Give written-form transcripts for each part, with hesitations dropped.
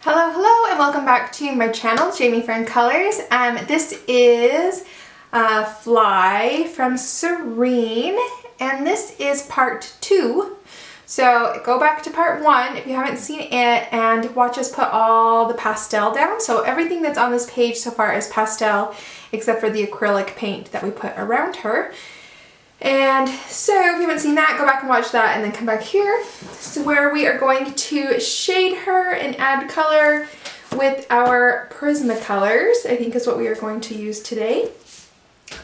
Hello, hello, and welcome back to my channel, Jamie from Colors. This is Fly from Serene, and this is part 2. So go back to part 1 if you haven't seen it and watch us put all the pastel down. So everything that's on this page so far is pastel except for the acrylic paint that we put around her. And so if you haven't seen that, go back and watch that and then come back here. So where we are going to shade her and add color with our Prismacolors, I think is what we are going to use today.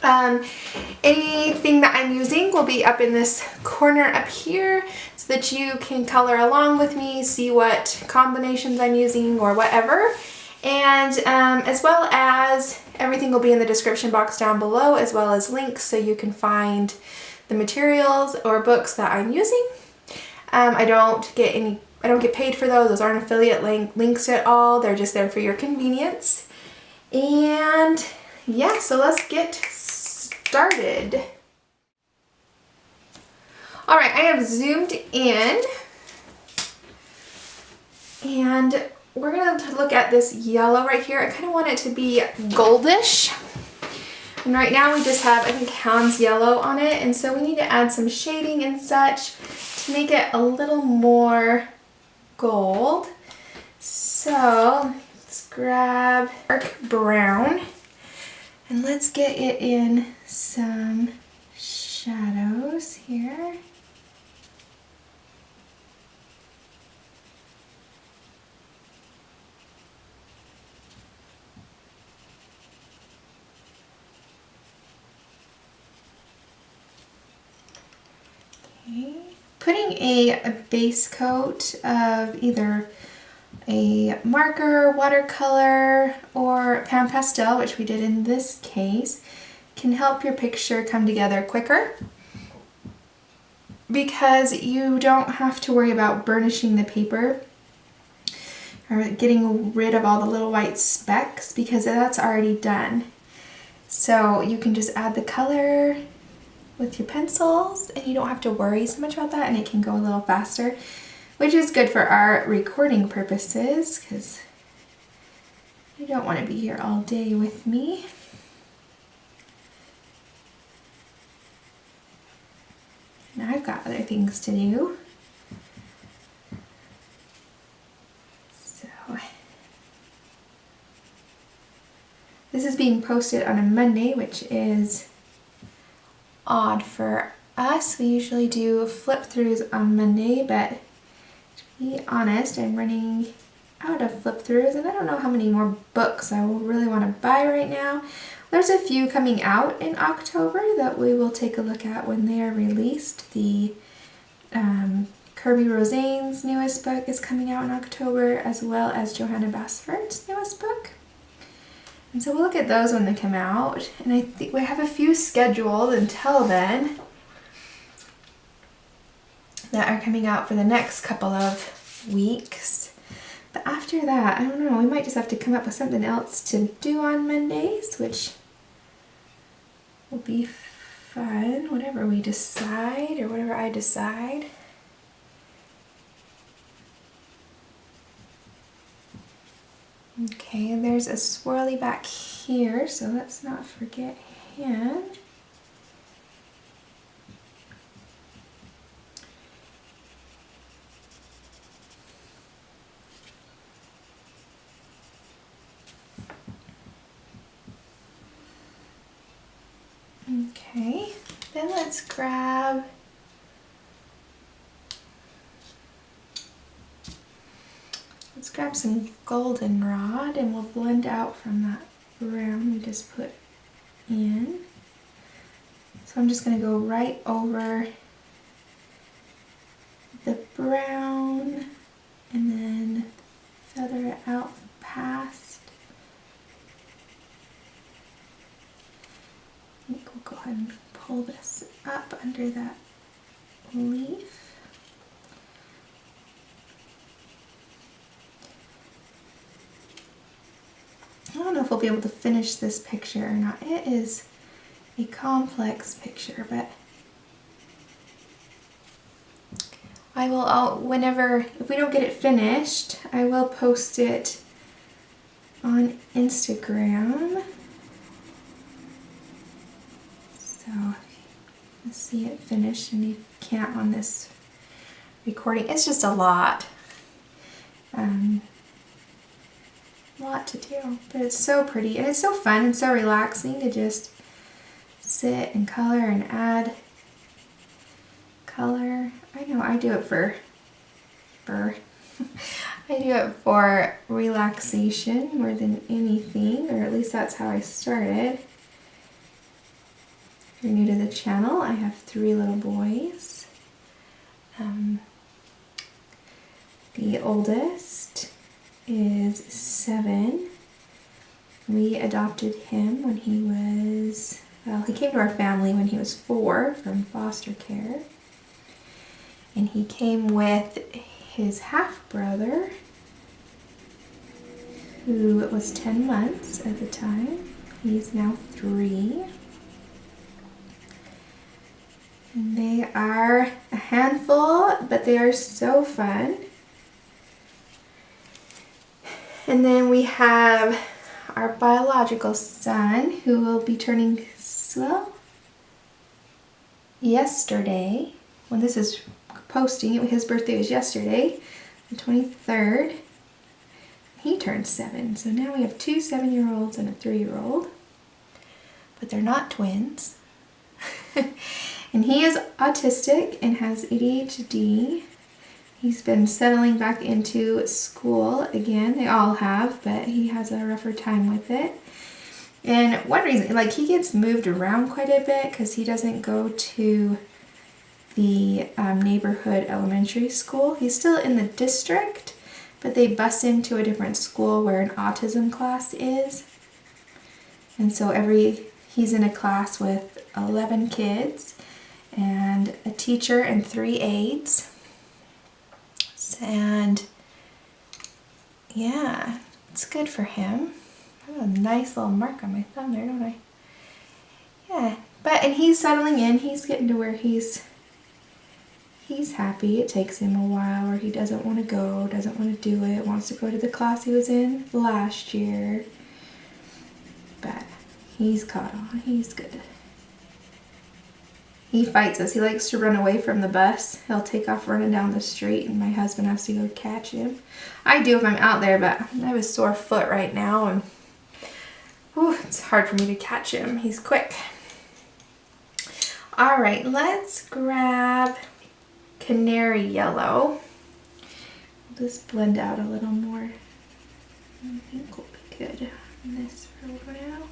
Anything that I'm using will be up in this corner up here so that you can color along with me, see what combinations I'm using or whatever. And as well as everything will be in the description box down below, as well as links so you can find the materials or books that I'm using. I don't get paid for those. Those aren't affiliate links at all. They're just there for your convenience. And yeah, so let's get started. All right, I have zoomed in and we're going to look at this yellow right here. I kind of want it to be goldish. And right now we just have, I think, Hound's Yellow on it. And so we need to add some shading and such to make it a little more gold. So let's grab dark brown and let's get it in some shadows here. Putting a base coat of either a marker, watercolor, or pan pastel, which we did in this case, can help your picture come together quicker because you don't have to worry about burnishing the paper or getting rid of all the little white specks because that's already done. So you can just add the color with your pencils and you don't have to worry so much about that, and it can go a little faster, which is good for our recording purposes because you don't want to be here all day with me. And I've got other things to do. So this is being posted on a Monday, which is odd for us. We usually do flip throughs on Monday, but to be honest, I'm running out of flip throughs and I don't know how many more books I will really want to buy right now. There's a few coming out in October that we will take a look at when they are released. The Kirby Rosane's newest book is coming out in October, as well as Johanna Basford's newest book. And so we'll look at those when they come out, and I think we have a few scheduled until then that are coming out for the next couple of weeks. But after that, I don't know, we might just have to come up with something else to do on Mondays, which will be fun, whatever we decide, or whatever I decide. Okay, and there's a swirly back here, so let's not forget him. Okay, then let's grab some Goldenrod and we'll blend out from that brown we just put in. So I'm just going to go right over the brown and then feather it out past. I think we'll go ahead and pull this up under that leaf. I don't know if we'll be able to finish this picture or not. It is a complex picture, but I will, if we don't get it finished, I will post it on Instagram. So let's see it finished, and you can't on this recording. It's just a lot. Lot to do, but it's so pretty and it's so fun and so relaxing to just sit and color and add color. I know I do it for I do it for relaxation more than anything, or at least that's how I started. If you're new to the channel, I have 3 little boys. The oldest is 7. We adopted him when he was, well, he came to our family when he was 4 from foster care. And he came with his half-brother, who was 10 months at the time. He's now 3. And they are a handful, but they are so fun. And then we have our biological son, who will be turning, well, yesterday. When this is posting, his birthday was yesterday, the 23rd. He turned 7, so now we have 2 7-year-olds and a 3-year-old. But they're not twins. And he is autistic and has ADHD. He's been settling back into school again. They all have, but he has a rougher time with it. And one reason, like, he gets moved around quite a bit because he doesn't go to the neighborhood elementary school. He's still in the district, but they bus him to a different school where an autism class is. And so he's in a class with 11 kids and a teacher and 3 aides. And yeah, it's good for him. I have a nice little mark on my thumb there, don't I? Yeah, and he's settling in. He's getting to where he's happy. It takes him a while where he doesn't want to go, doesn't want to do it, wants to go to the class he was in last year. But he's caught on. He's good. He fights us. He likes to run away from the bus. He'll take off running down the street and my husband has to go catch him. I do if I'm out there, but I have a sore foot right now and it's hard for me to catch him. He's quick. All right, let's grab Canary Yellow. We'll just blend out a little more. I think we'll be good on this for now.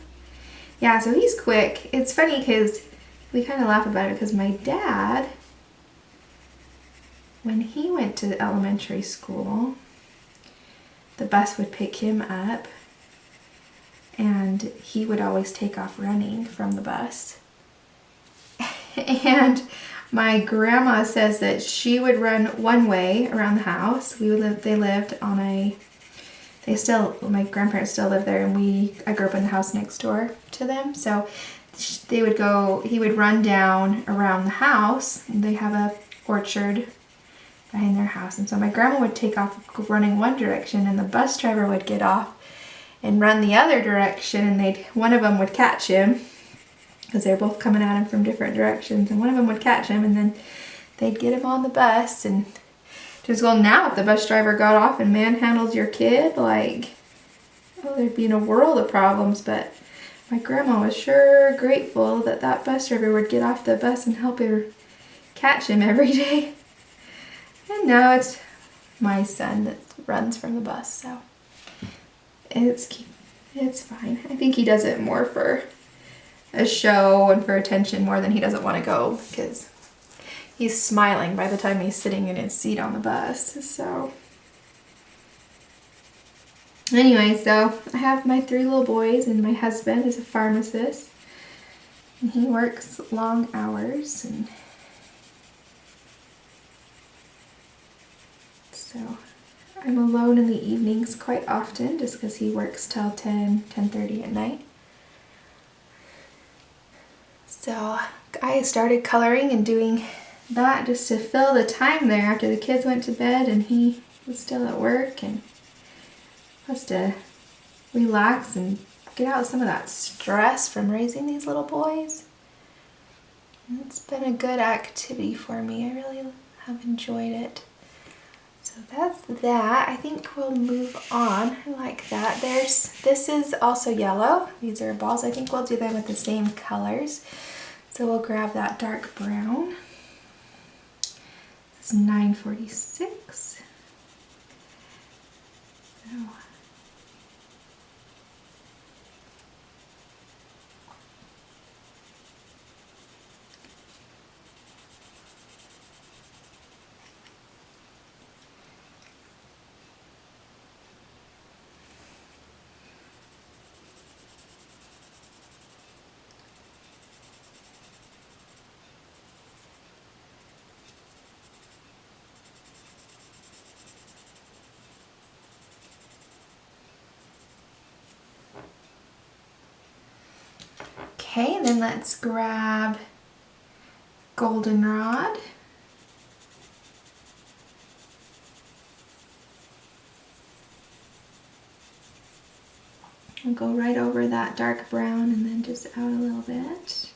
Yeah, so he's quick. It's funny because we kind of laugh about it because my dad, when he went to elementary school, the bus would pick him up and he would always take off running from the bus. And my grandma says that she would run one way around the house. They lived on my grandparents still live there, and I grew up in the house next door to them. So he would run down around the house, and they have a orchard behind their house. And so my grandma would take off running one direction, and the bus driver would get off and run the other direction, and one of them would catch him because they're both coming at him from different directions, and one of them would catch him, and then they'd get him on the bus. And just, well, now if the bus driver got off and manhandled your kid, like, well, there'd be in a world of problems. But my grandma was sure grateful that that bus driver would get off the bus and help her catch him every day. And now it's my son that runs from the bus, so it's fine. I think he does it more for a show and for attention more than he doesn't want to go, because he's smiling by the time he's sitting in his seat on the bus. So anyway, so I have my 3 little boys, and my husband is a pharmacist, and he works long hours, and so I'm alone in the evenings quite often just because he works till 10:30 at night. So I started coloring and doing that just to fill the time there after the kids went to bed and he was still at work, and just to relax and get out some of that stress from raising these little boys. It's been a good activity for me. I really have enjoyed it. So that's that. I think we'll move on. I like that. This is also yellow. These are balls. I think we'll do them with the same colors. So we'll grab that dark brown. This is 946. So okay, then let's grab Goldenrod. I'll go right over that dark brown and then just out a little bit.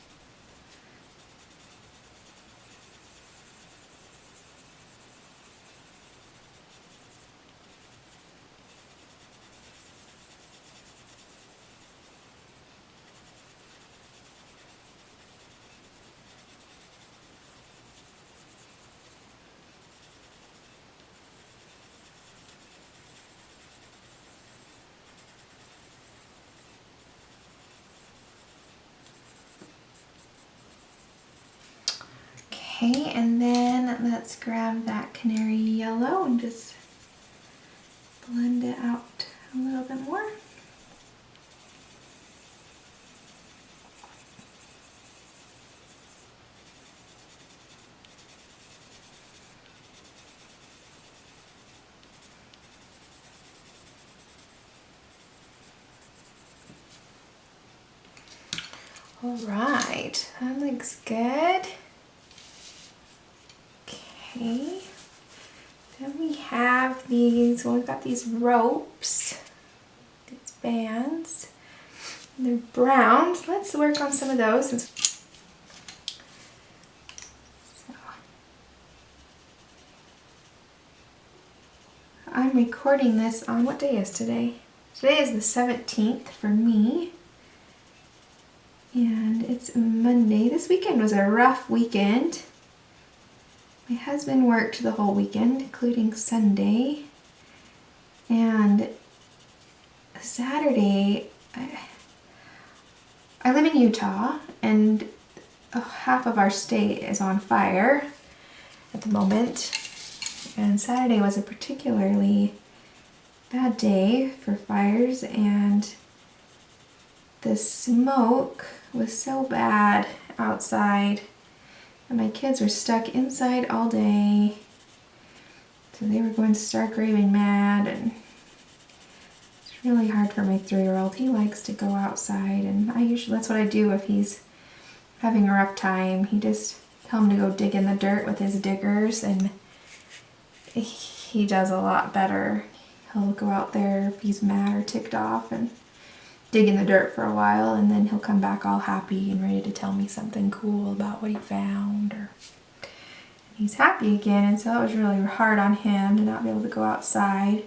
Okay, and then let's grab that Canary Yellow and just blend it out a little bit more. All right, that looks good. Okay, then we have these, well, we've got these ropes, these bands, and they're brown. So let's work on some of those. So, I'm recording this on, what day is today? Today is the 17th for me, and it's Monday. This weekend was a rough weekend. My husband worked the whole weekend, including Sunday, and Saturday, I live in Utah, and half of our state is on fire at the moment, and Saturday was a particularly bad day for fires, and the smoke was so bad outside. And my kids were stuck inside all day, so they were going stark raving mad, and it's really hard for my 3-year-old. He likes to go outside, and that's what I do if he's having a rough time. He just tell him to go dig in the dirt with his diggers, and he does a lot better. He'll go out there if he's mad or ticked off and dig in the dirt for a while, and then he'll come back all happy and ready to tell me something cool about what he found, or he's happy again. And so it was really hard on him to not be able to go outside.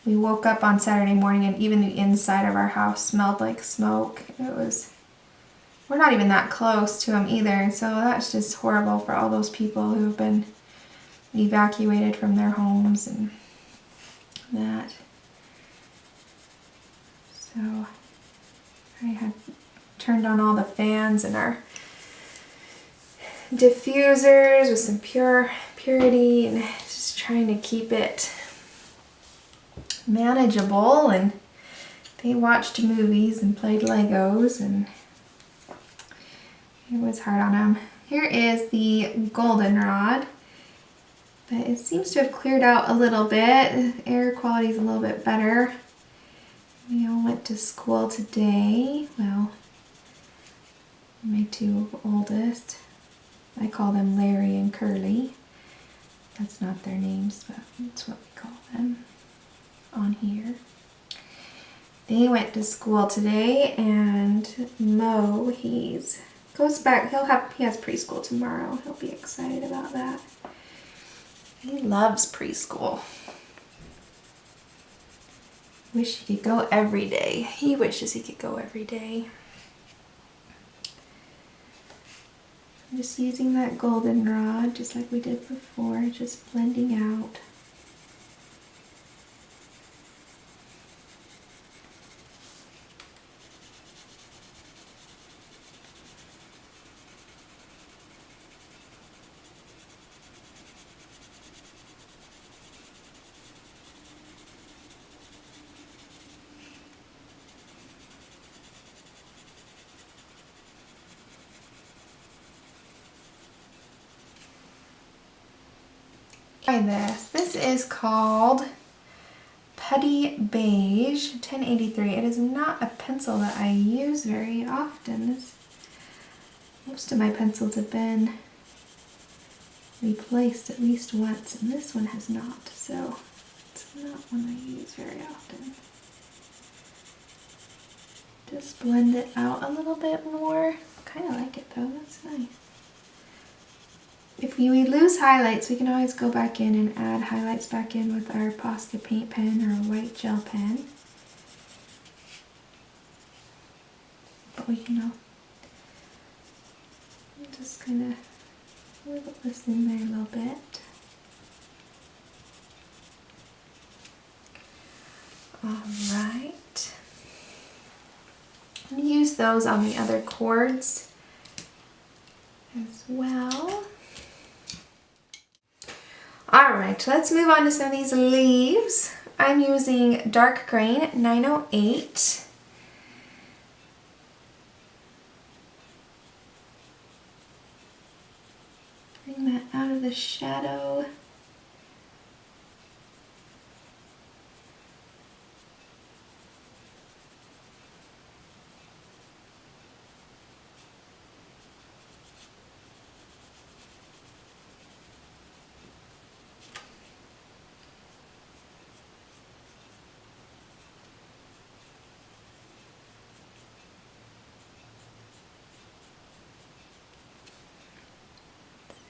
We woke up on Saturday morning and even the inside of our house smelled like smoke. We're not even that close to him either, and so that's just horrible for all those people who have been evacuated from their homes and that. So I have turned on all the fans and our diffusers with some purity, and just trying to keep it manageable. And they watched movies and played Legos, and it was hard on them. Here is the Goldenrod, but it seems to have cleared out a little bit. The air quality is a little bit better. We all went to school today. Well, my 2 oldest. I call them Larry and Curly. That's not their names, but that's what we call them on here. They went to school today, and Mo, goes back. He has preschool tomorrow. He'll be excited about that. He loves preschool. Wish he could go every day. He wishes he could go every day. I'm just using that goldenrod, just like we did before, just blending out. Try this. This is called Putty Beige 1083. It is not a pencil that I use very often. Most of my pencils have been replaced at least once, and this one has not, so it's not one I use very often. Just blend it out a little bit more. Kind of like it though, that's nice. If we lose highlights, we can always go back in and add highlights back in with our Posca paint pen or a white gel pen. But we can just kind of wiggle this in there a little bit. Alright. I'm going to use those on the other cords as well. Alright, let's move on to some of these leaves. I'm using dark green 908. Bring that out of the shadow.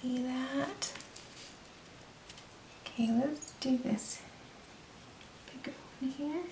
See that? Okay, let's do this bigger one here.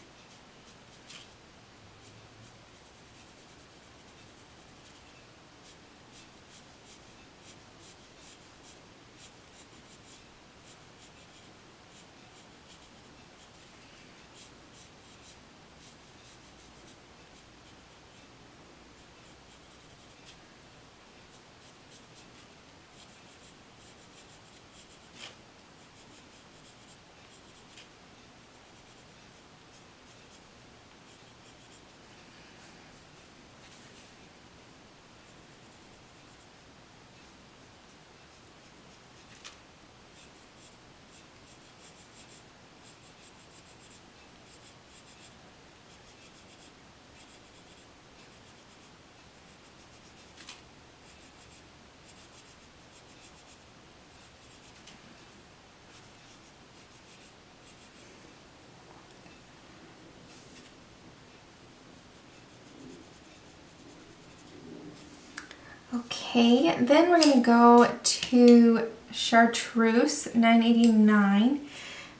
Okay, then we're going to go to Chartreuse 989.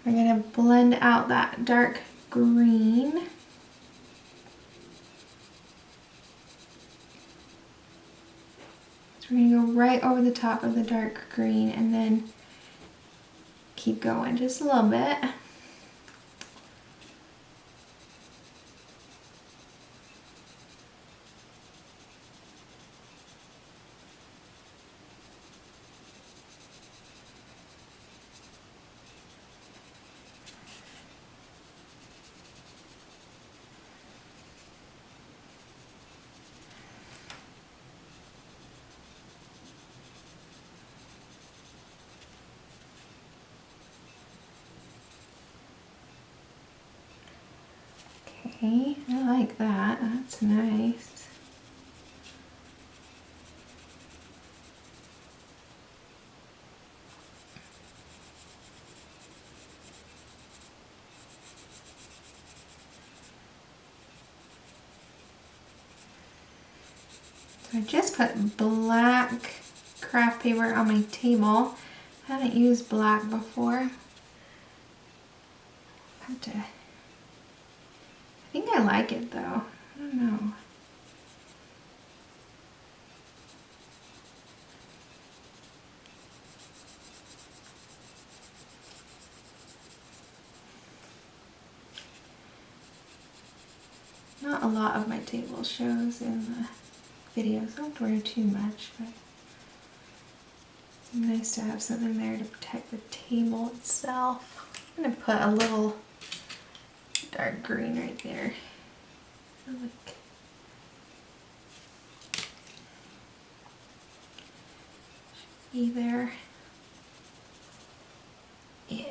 We're going to blend out that dark green. So we're going to go right over the top of the dark green and then keep going just a little bit. Okay, I like that. That's nice. I just put black craft paper on my table. I haven't used black before. I think I like it though. I don't know. Not a lot of my table shows in the videos. Don't worry too much, but it's nice to have something there to protect the table itself. I'm gonna put a little dark green right there. Like either. Yeah.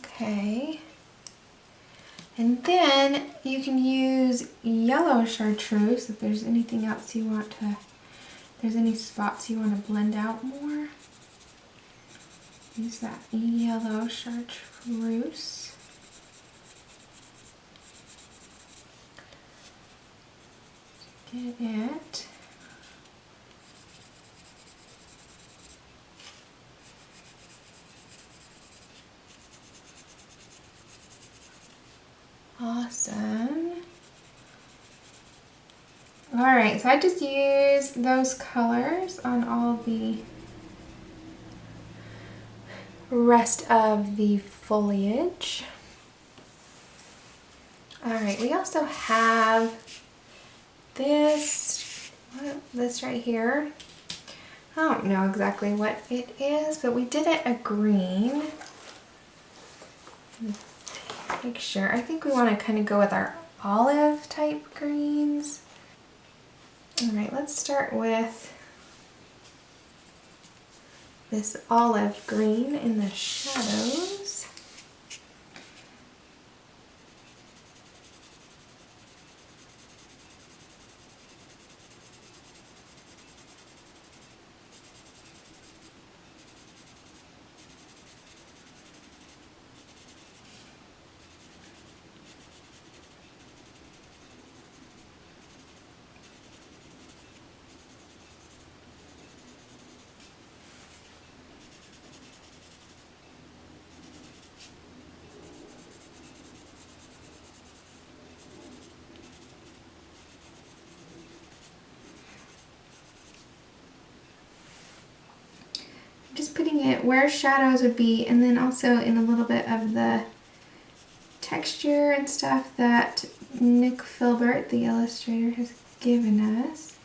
Okay, and then you can use Yellow Chartreuse if there's anything else you want to, if there's any spots you want to blend out more. Use that Yellow Chartreuse. Get it. Awesome. Alright, so I just used those colors on all the rest of the foliage. Alright, we also have this right here. I don't know exactly what it is, but we did it a green. Make sure. I think we want to kind of go with our olive type greens. Alright, let's start with this olive green in the shadows. Just putting it where shadows would be, and then also in a little bit of the texture and stuff that Nick Filbert, the illustrator, has given us.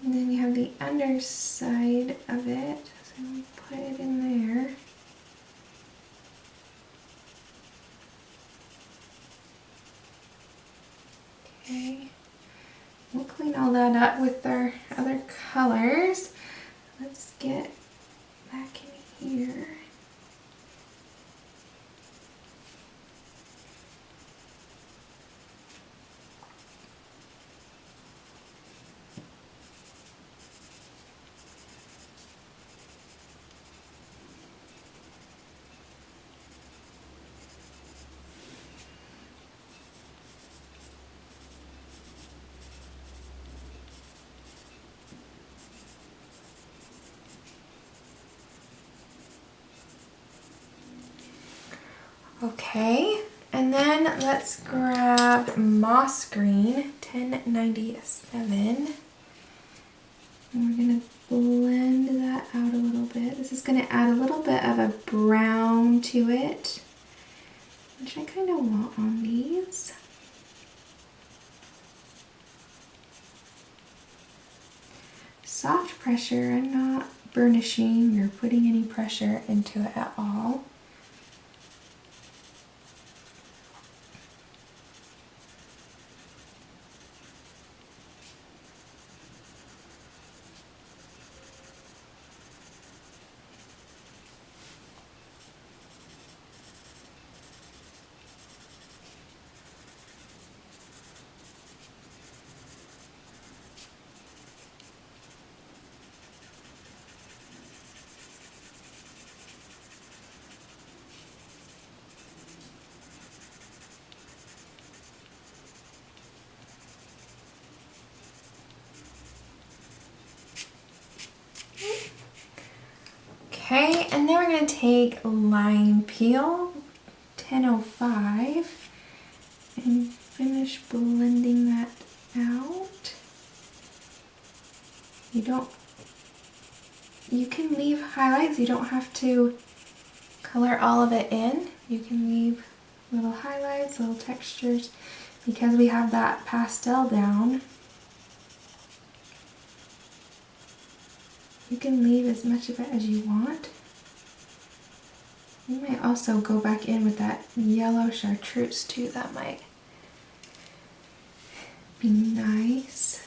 And then you have the underside of it, so we put it in there. Okay, we'll clean all that up with our other colors. Let's get back in here. Okay, and then let's grab Moss Green 1097. And we're gonna blend that out a little bit. This is gonna add a little bit of a brown to it, which I kind of want on these. Soft pressure, I'm not burnishing or putting any pressure into it at all. Okay, and then we're going to take Limepeel 1005 and finish blending that out. You can leave highlights, you don't have to color all of it in. You can leave little highlights, little textures, because we have that pastel down. You can leave as much of it as you want. You might also go back in with that Yellow Chartreuse too, that might be nice.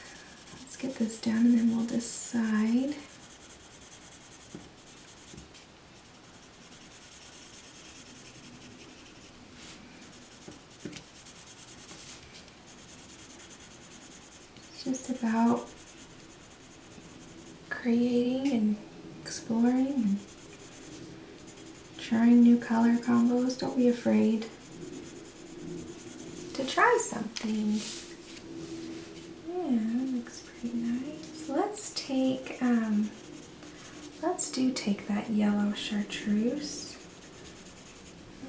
Let's get this down and then we'll decide. It's just about creating and exploring and trying new color combos. Don't be afraid to try something. Yeah, that looks pretty nice. Let's take take that Yellow Chartreuse.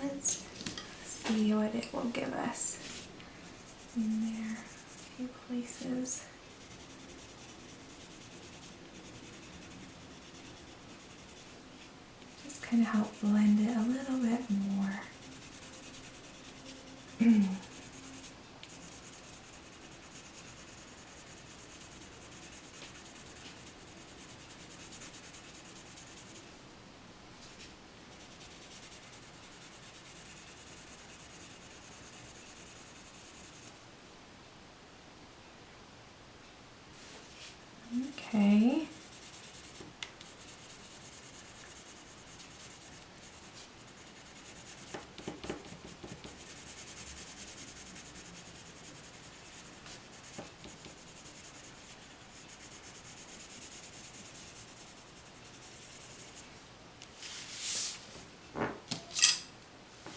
Let's see what it will give us in there. A few places. Just kind of help blend it a little bit more. Okay.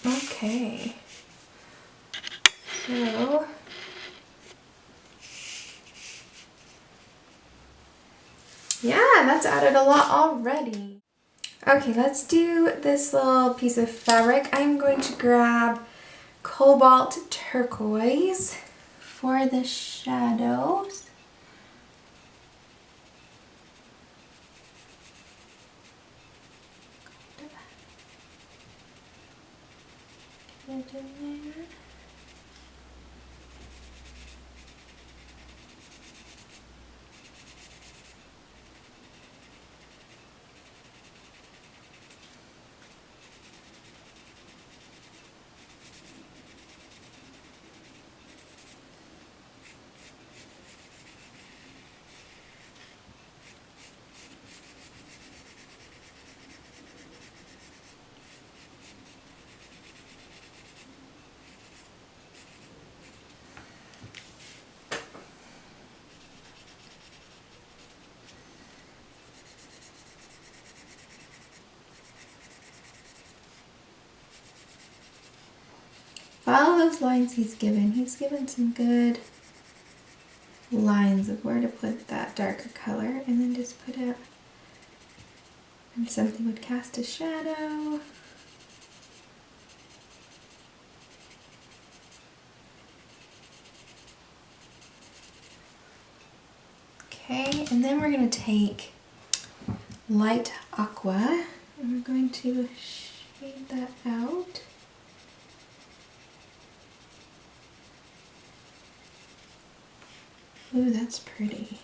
Okay. So yeah, that's added a lot already. Okay, let's do this little piece of fabric. I'm going to grab Cobalt Turquoise for the shadows. Get it in there. Follow those lines he's given. He's given some good lines of where to put that darker color, and then just put it, and something would cast a shadow. Okay, and then we're going to take Light Aqua, and we're going to shade that out. Ooh, that's pretty.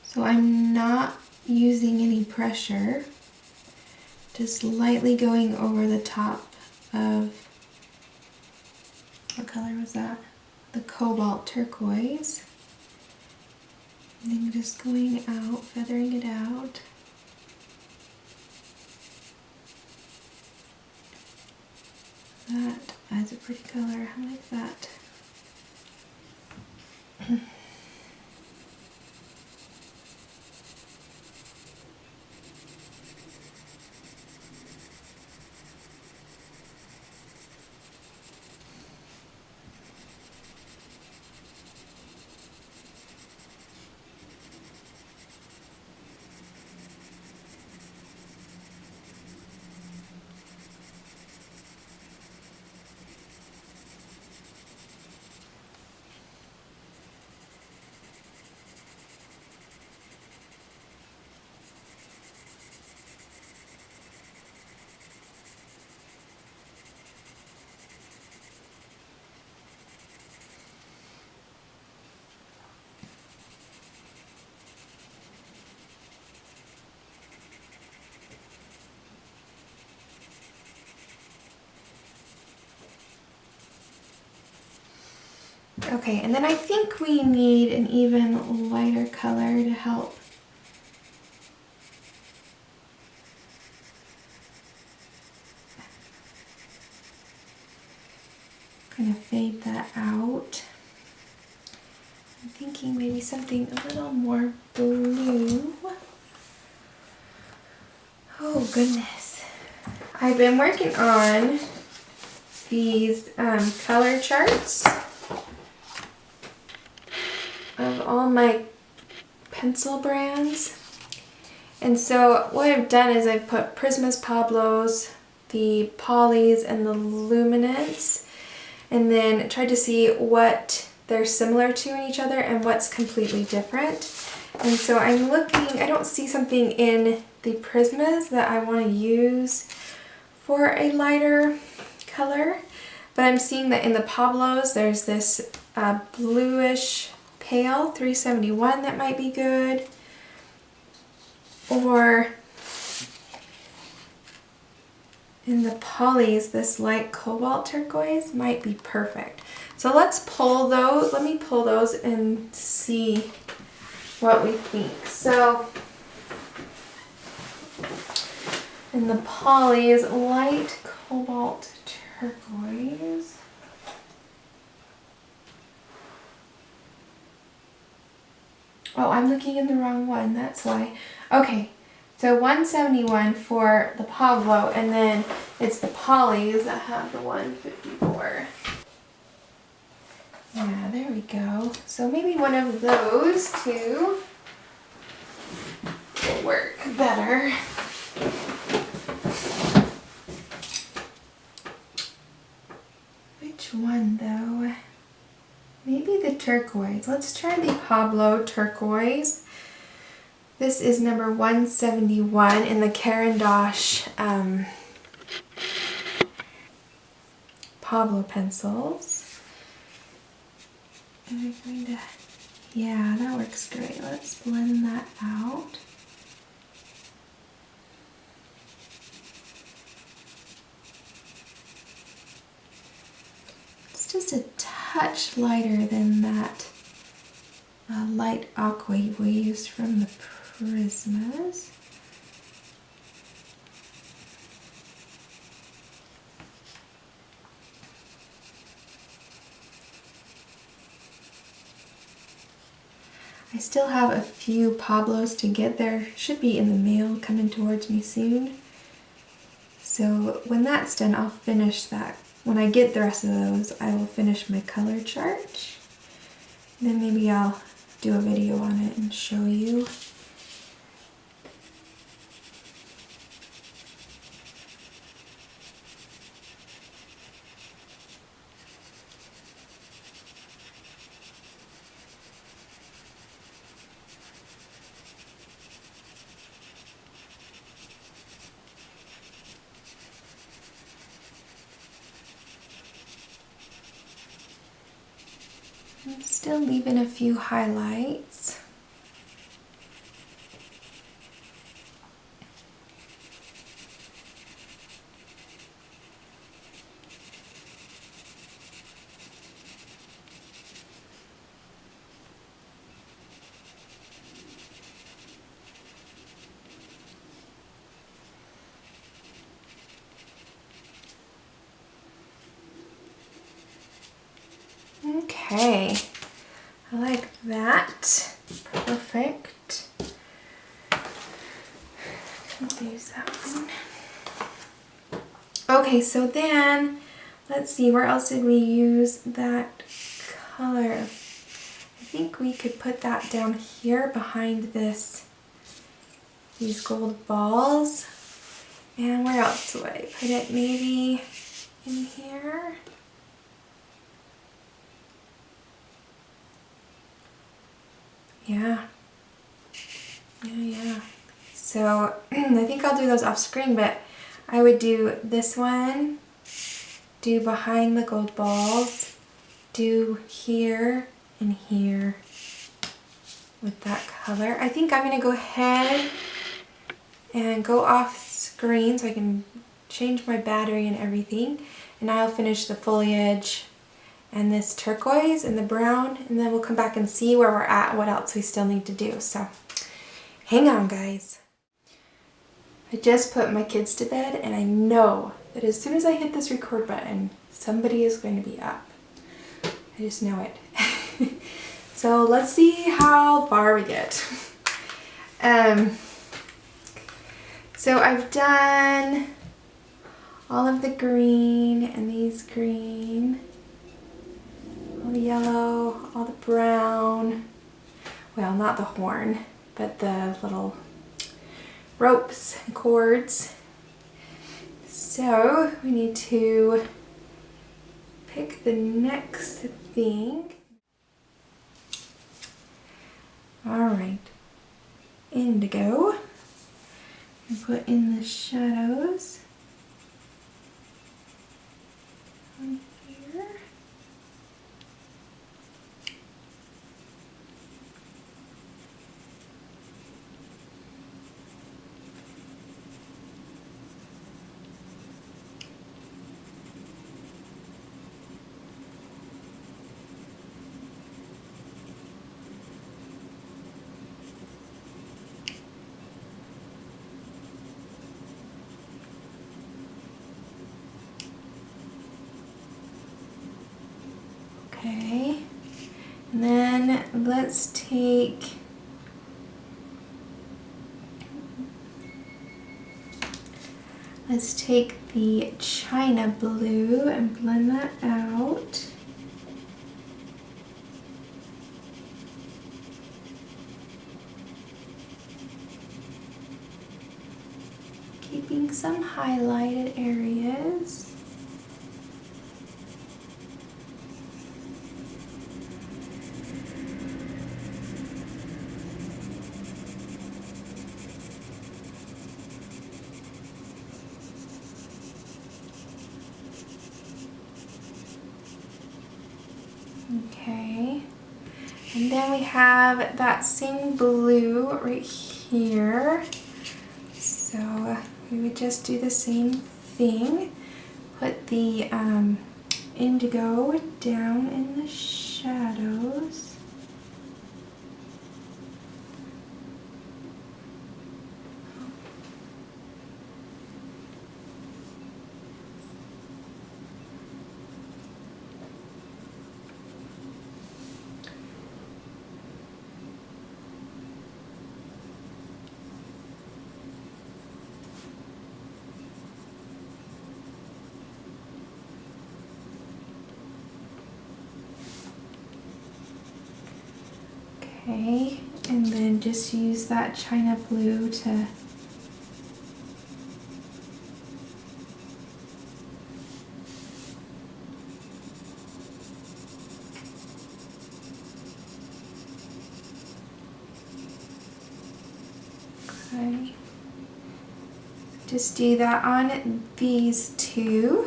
So I'm not using any pressure, just lightly going over the top of, what color was that? The Cobalt Turquoise. And then just going out, feathering it out. That adds a pretty color. I like that. Okay, and then I think we need an even lighter color to help kind of fade that out. I'm thinking maybe something a little more blue. Oh goodness. I've been working on these color charts of all my pencil brands. And so what I've done is I've put Prisma's, Pablo's, the Polys, and the Luminance, and then tried to see what they're similar to in each other and what's completely different. And so I'm looking, I don't see something in the Prismas that I want to use for a lighter color, but I'm seeing that in the Pablo's there's this bluish pale 371 that might be good, or in the Polys this light Cobalt Turquoise might be perfect. So let's pull those, let me pull those and see what we think. So in the Polys, light Cobalt Turquoise. Oh, I'm looking in the wrong one, that's why. Okay, so 171 for the Pablo, and then it's the Polys that have the 154. Yeah, there we go. So maybe one of those two will work better. Which one though? Maybe the turquoise. Let's try the Pablo Turquoise. This is number 171 in the Caran d'Ache Pablo pencils. And we're going to, yeah, that works great. Let's blend that out. It's just a touch lighter than that Light Aqua we used from the Prismas. I still have a few Pablos to get there. Should be in the mail coming towards me soon. So when that's done, I'll finish that. When I get the rest of those, I will finish my color chart. Then maybe I'll do a video on it and show you. I'm still leaving a few highlights. Okay, I like that. Perfect. Use that one. Okay, so then let's see, where else did we use that color? I think we could put that down here behind these gold balls. And where else do I put it? Maybe in here. Yeah. So I think I'll do those off screen, but I would do this one, do behind the gold balls, do here and here with that color. I think I'm going to go ahead and go off screen so I can change my battery and everything, and I'll finish the foliage and this turquoise and the brown, and then we'll come back and see where we're at, what else we still need to do. So hang on, guys. I just put my kids to bed, and I know that as soon as I hit this record button, somebody is going to be up. I just know it. So let's see how far we get. So I've done all of the green and these green, all the yellow, all the brown, well, not the horn, but the little ropes and cords. So we need to pick the next thing. All right, indigo. And put in the shadows on here. Okay, and then let's take the China blue and blend that out. Keeping some highlighted areas. Okay, and then we have that same blue right here. So we would just do the same thing. Put the indigo down in the shadows. Okay, and then just use that China blue to just do that on these two.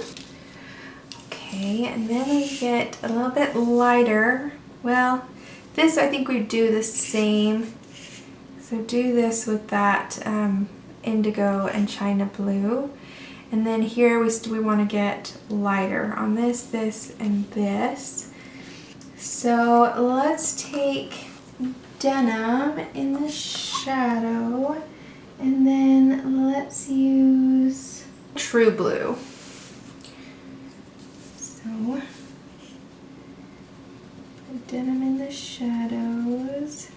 Okay, and then we get a little bit lighter. Well, this I think we do the same. So do this with that indigo and China blue. And then here we want to get lighter on this, this, and this. So let's take denim in the shadow, and then let's use true blue. So put denim in the shadows.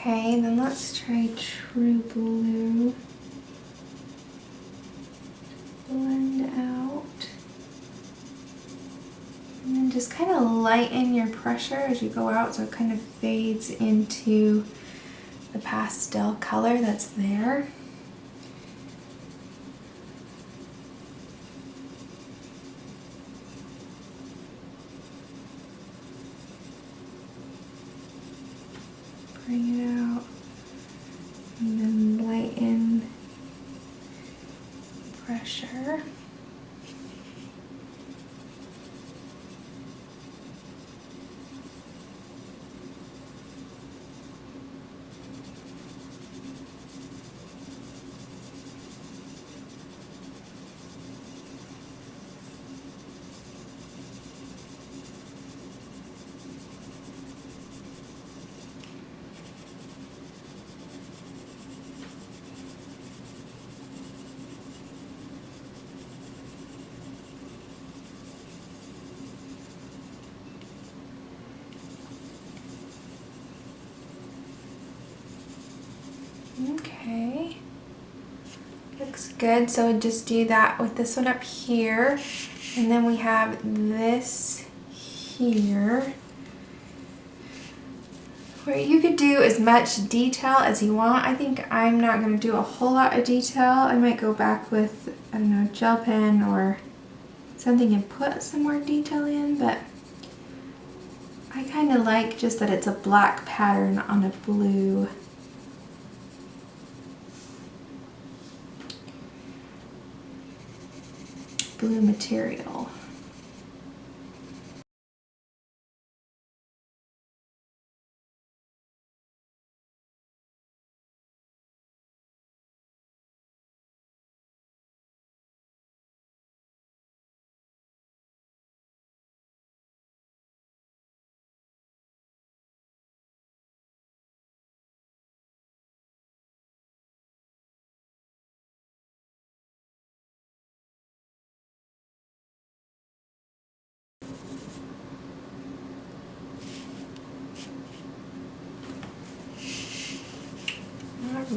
Okay, then let's try true blue. Blend out. And then just kind of lighten your pressure as you go out so it kind of fades into the pastel color that's there. Bring it out and then lighten pressure. Okay, looks good. So I just do that with this one up here, and then we have this here where you could do as much detail as you want. I think I'm not going to do a whole lot of detail. I might go back with, I don't know, gel pen or something and put some more detail in, but I kind of like just that it's a black pattern on a blue. Blue material.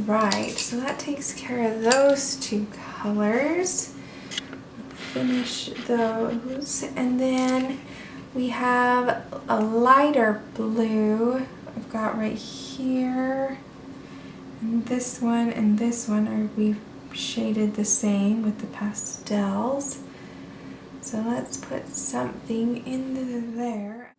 Alright, so that takes care of those two colors. Finish those, and then we have a lighter blue I've got right here, and this one are we've shaded the same with the pastels. So let's put something in there.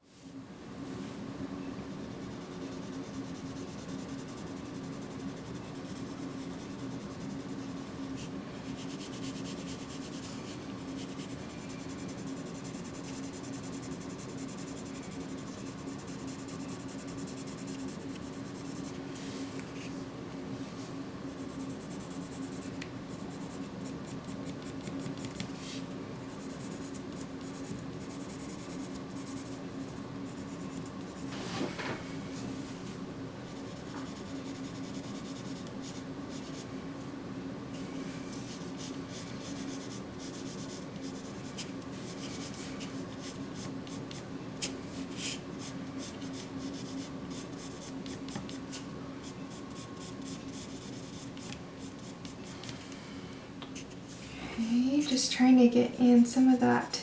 Okay, just trying to get in some of that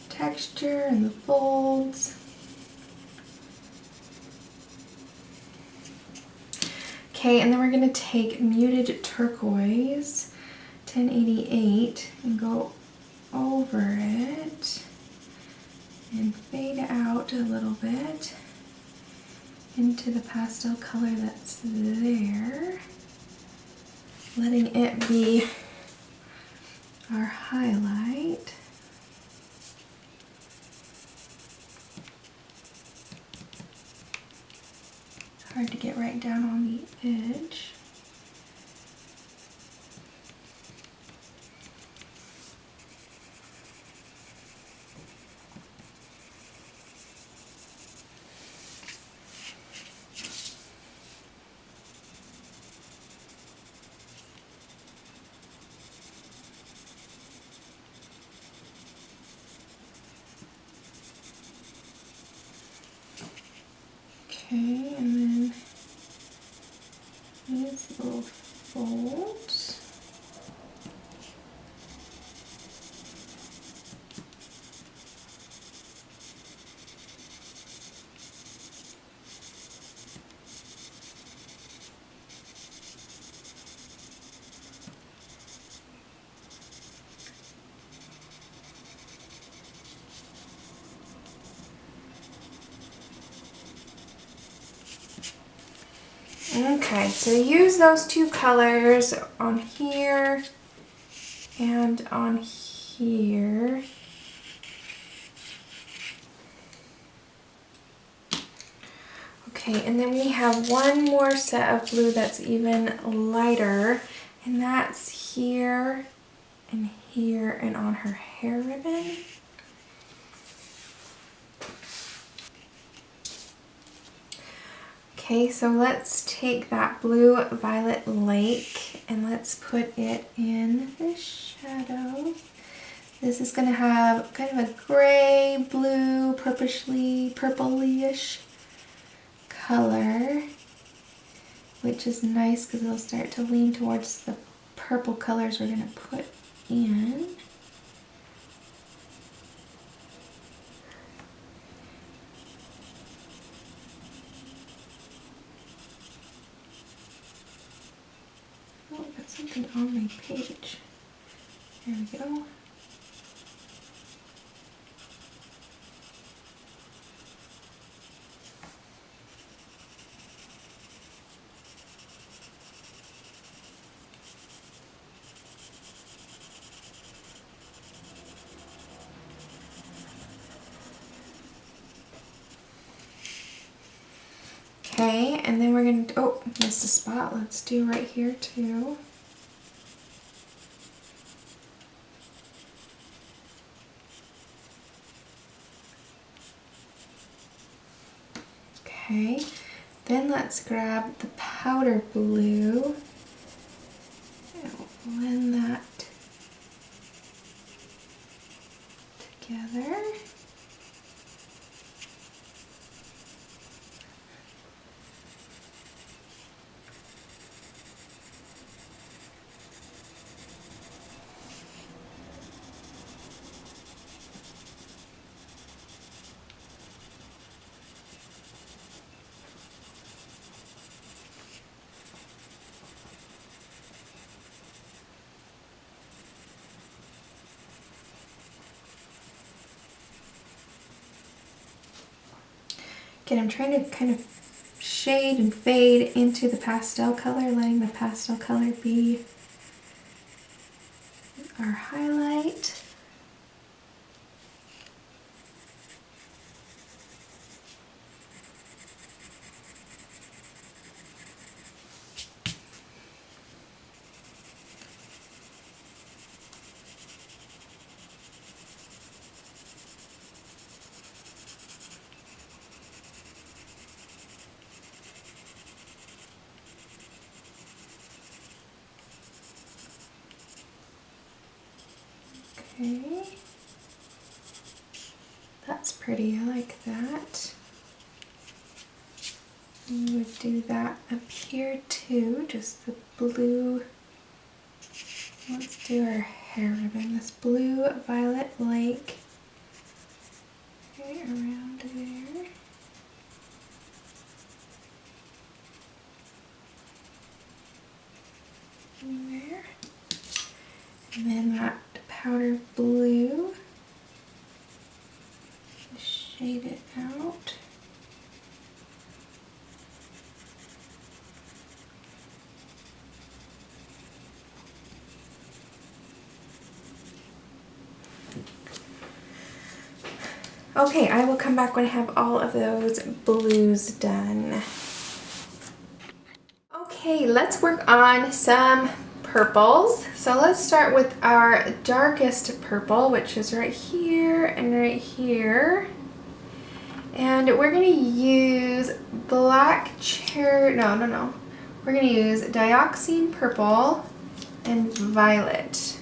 texture and the folds. Okay, and then we're going to take Muted Turquoise 1088 and go over it and fade out a little bit into the pastel color that's there, letting it be our highlight. It's hard to get right down on the edge. Okay, and then these little folds. Okay, so use those two colors on here and on here. Okay, and then we have one more set of blue that's even lighter, and that's here and here and on her hair ribbon. Okay, so let's take that Blue Violet Lake and let's put it in the shadow. This is going to have kind of a gray, blue, purpley-ish color, which is nice because it'll start to lean towards the purple colors we're going to put in. Oh, I've got something on my page. There we go. Okay, and then we're going to, oh, missed a spot. Let's do right here too. Okay, then let's grab the powder blue and blend that together. Again, I'm trying to kind of shade and fade into the pastel color, letting the pastel color be our highlight. Okay, that's pretty, I like that. We would do that up here too, just the blue. Let's do our hair ribbon, this Blue Violet Lake. Okay, around there. And there. And then that powder blue, shade it out. Okay, I will come back when I have all of those blues done. Okay, let's work on some purples. So let's start with our darkest purple, which is right here and right here. And we're gonna use We're gonna use Dioxazine Purple and Violet.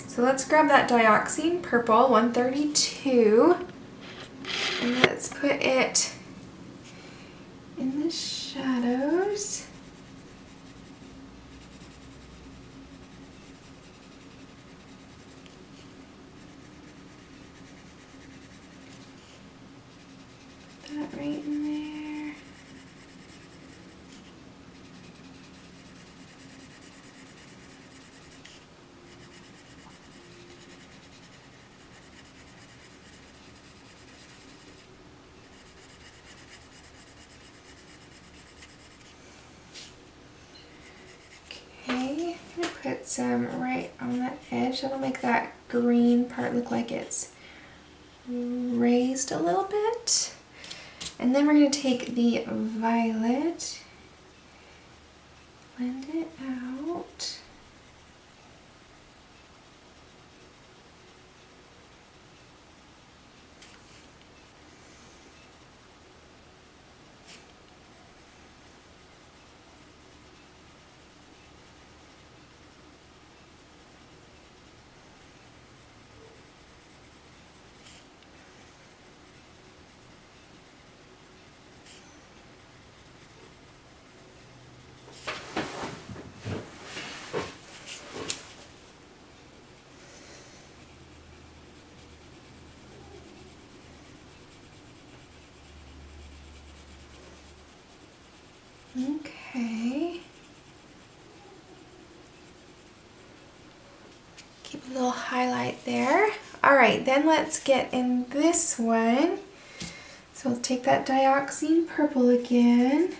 So let's grab that Dioxazine Purple, 132, and let's put it in the shadows. Put that right in there. put some right on the edge. That'll make that green part look like it's raised a little bit. And then we're going to take the violet, blend it out. Okay. Keep a little highlight there. All right, then let's get in this one. So let's take that Dioxazine Purple again.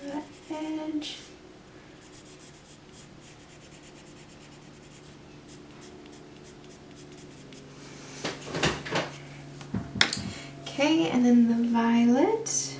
That edge. Okay, and then the violet.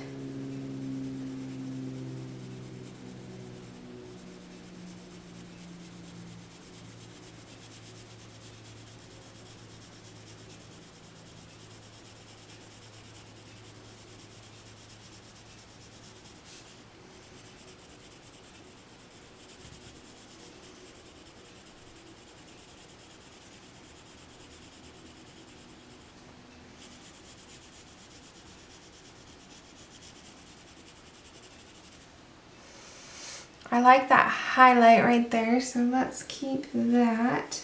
I like that highlight right there, so let's keep that.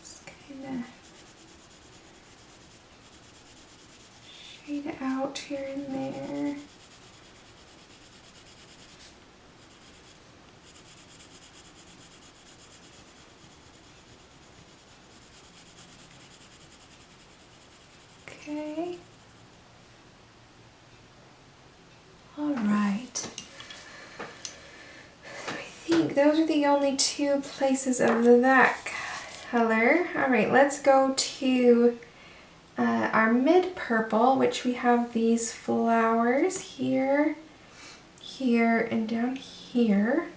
Just kind of shade it out here and there. Okay. All right. Those are the only two places of that color. All right, let's go to our mid purple, which we have these flowers here, here, and down here.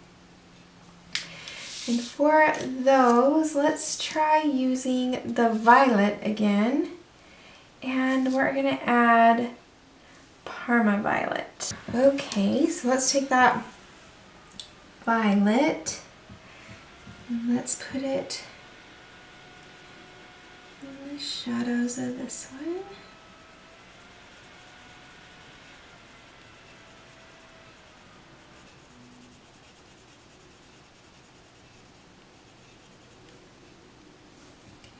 And for those, let's try using the violet again. And we're gonna add Parma Violet. Okay, so let's take that violet and let's put it in the shadows of this one.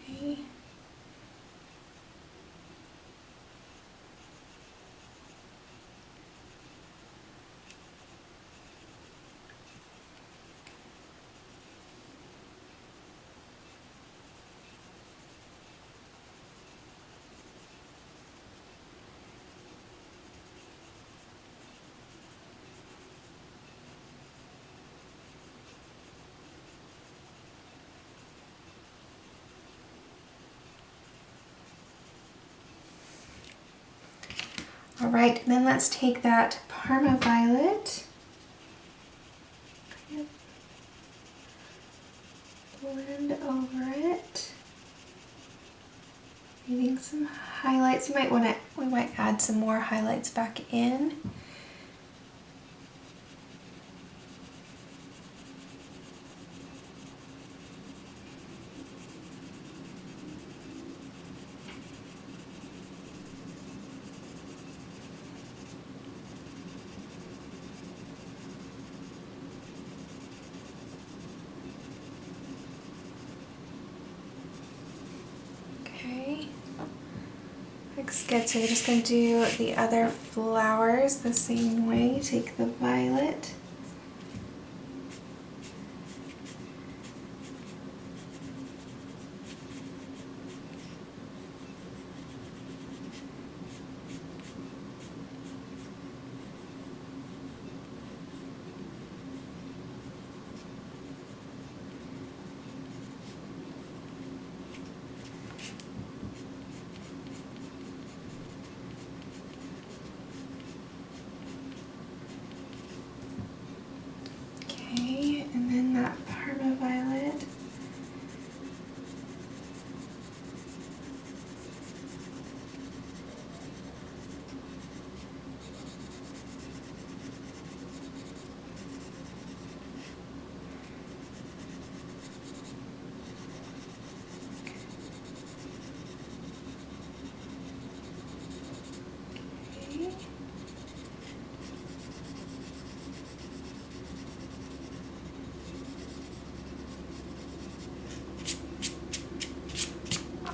Okay. All right, then let's take that Parma Violet, blend over it, needing some highlights. We might add some more highlights back in. Good, so you're just going to do the other flowers the same way. Take the violet. And then that Parma Violet.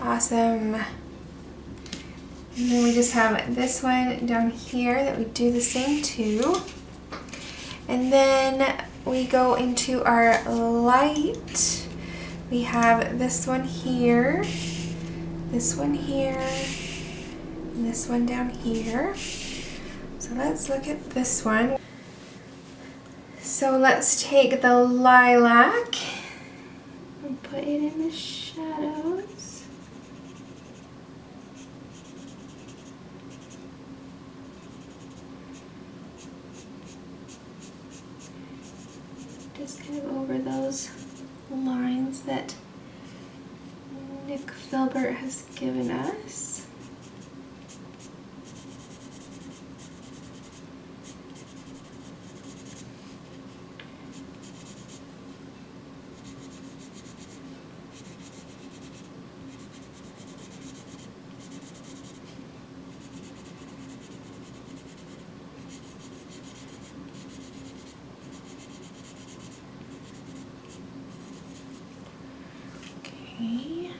Awesome. And then we just have this one down here that we do the same to. And then we go into our light. We have this one here, this one here, and this one down here. So let's look at this one. So let's take the lilac and put it in the shadows. Just kind of over those lines that Nick Filbert has given us. Okay.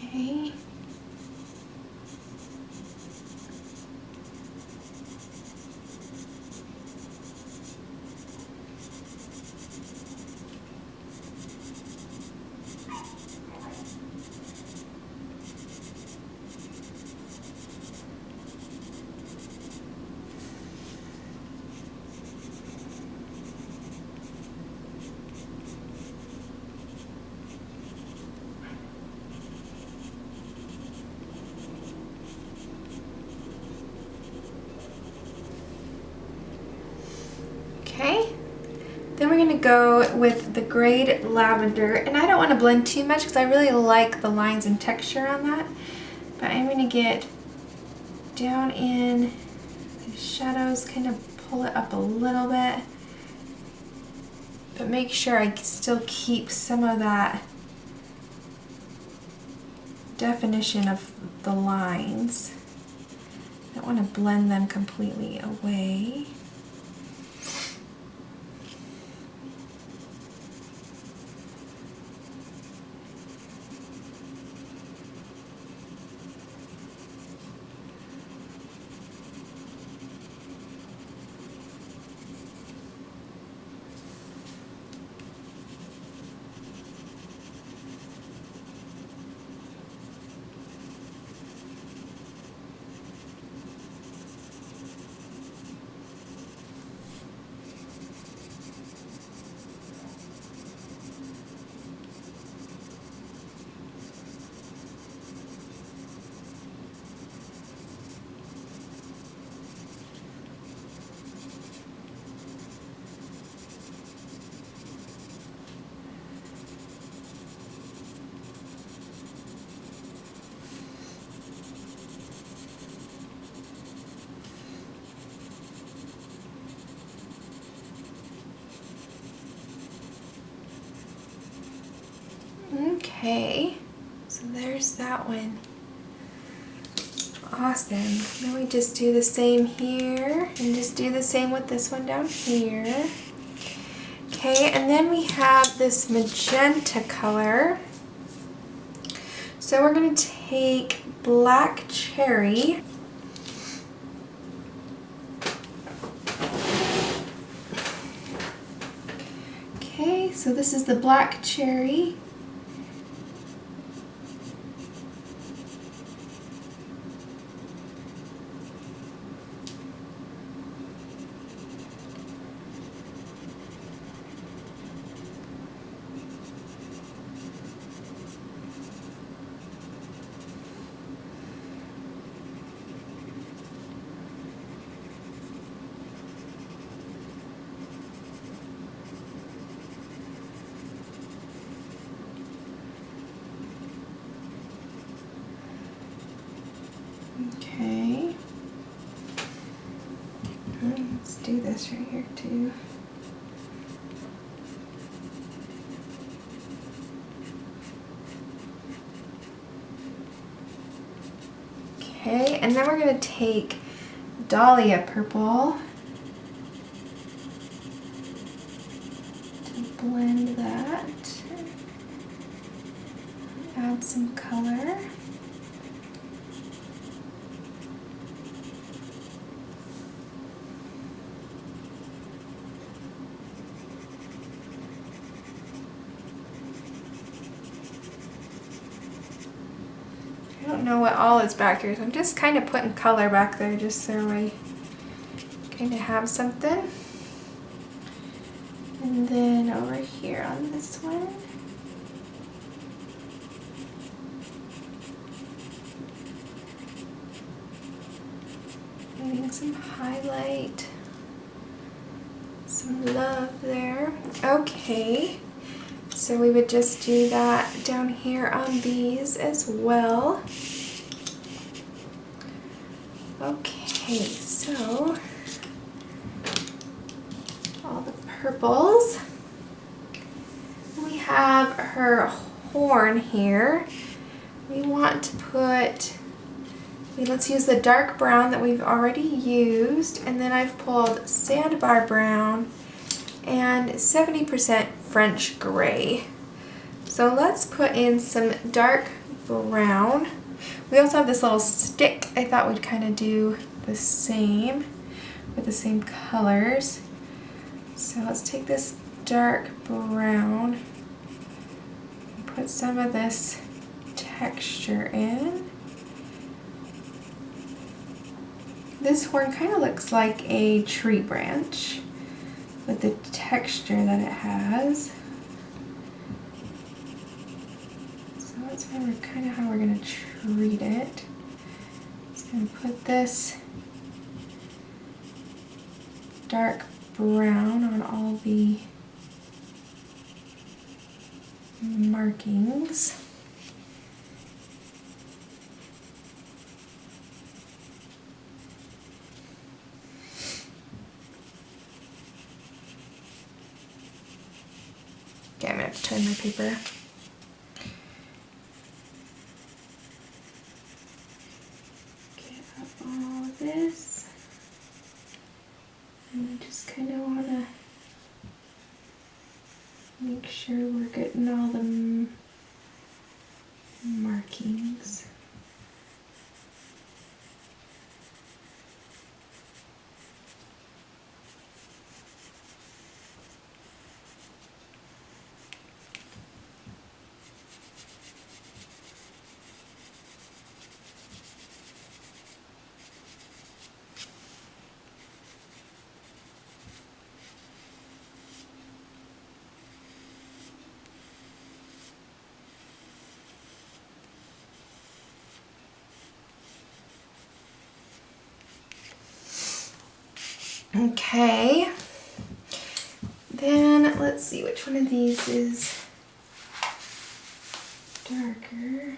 Okay. Okay, then we're going to go with the grade lavender, and I don't want to blend too much because I really like the lines and texture on that, but I'm going to get down in the shadows, kind of pull it up a little bit, but make sure I still keep some of that definition of the lines. I don't want to blend them completely away. Okay, so there's that one. Awesome. Now we just do the same here and just do the same with this one down here. Okay, and then we have this magenta color. So we're going to take Black Cherry. Okay, so this is the Black Cherry. Okay, let's do this right here too. Okay, and then we're going to take Dahlia Purple to blend that, add some color. I don't know what all is back here, so I'm just kind of putting color back there just so I kind of have something. And then over here on this one, adding some highlight, some love there. Okay. So we would just do that down here on these as well. Okay, so all the purples. We have her horn here. We want to put, let's use the dark brown that we've already used, and then I've pulled Sandbar brown and 70% French gray. So let's put in some dark brown. We also have this little stick. I thought we'd kind of do the same with the same colors. So let's take this dark brown and put some of this texture in. This horn kind of looks like a tree branch with the texture that it has. So that's kind of how we're going to treat it. Just going to put this dark brown on all the markings. Okay, I'm going to have to turn my paper. Get up all of this. And I just kind of want to make sure we're getting all the markings. Okay, then let's see which one of these is darker.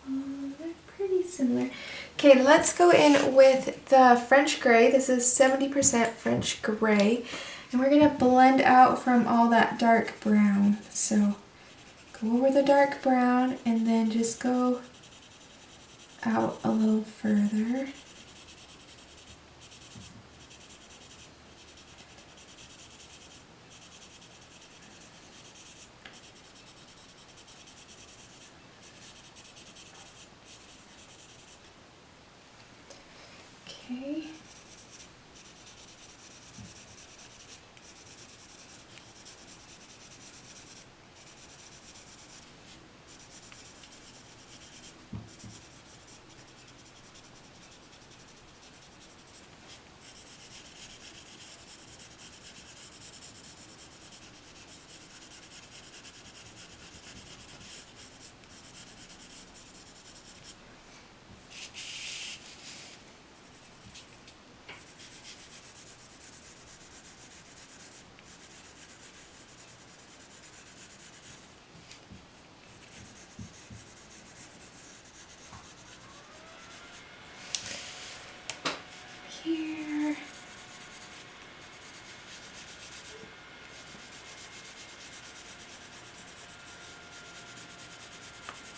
They're pretty similar. Okay, let's go in with the French gray. This is 70% French gray. And we're gonna blend out from all that dark brown. So go over the dark brown and then just go out a little further. Okay. Here.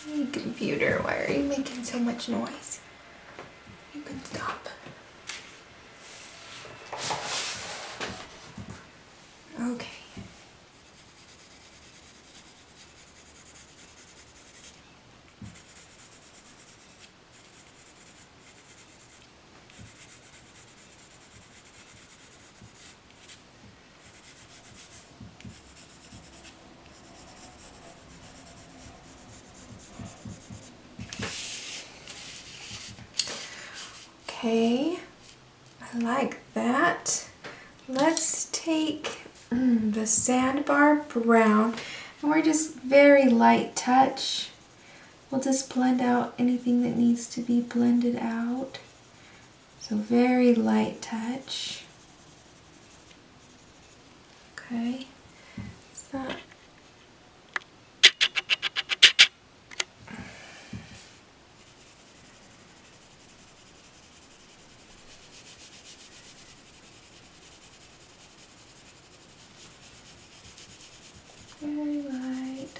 Hey, computer, why are you making so much noise? You can stop. Okay. Okay, I like that. Let's take the Sandbar brown, and we're just very light touch. We'll just blend out anything that needs to be blended out. So very light touch. Okay, is that very light.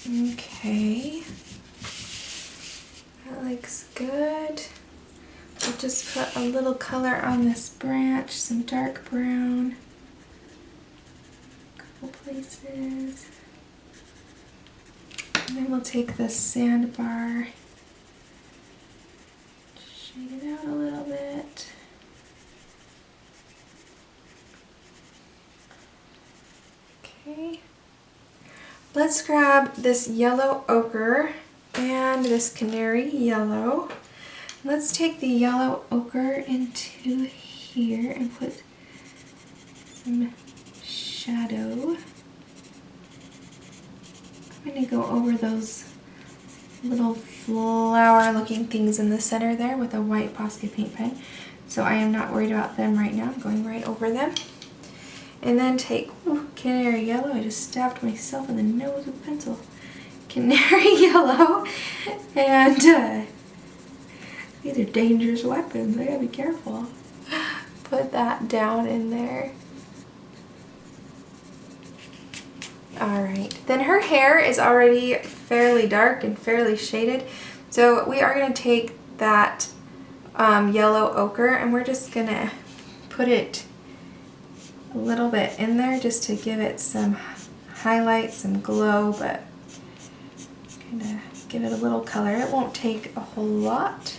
Okay, that looks good. We'll just put a little color on this branch, some dark brown, a couple places. And then we'll take the Sandbar, shade it out a little bit. Okay. Let's grab this yellow ochre and this canary yellow. Let's take the yellow ochre into here and put some shadow. I'm going to go over those little flower looking things in the center there with a white Posca paint pen. So I am not worried about them right now. I'm going right over them. And then take canary yellow. I just stabbed myself in the nose with a pencil. Canary yellow. And these are dangerous weapons. I gotta be careful. Put that down in there. Alright. Then her hair is already fairly dark and fairly shaded. So we are going to take that yellow ochre and we're just going to put it a little bit in there just to give it some highlight, some glow, but kind of give it a little color. It won't take a whole lot.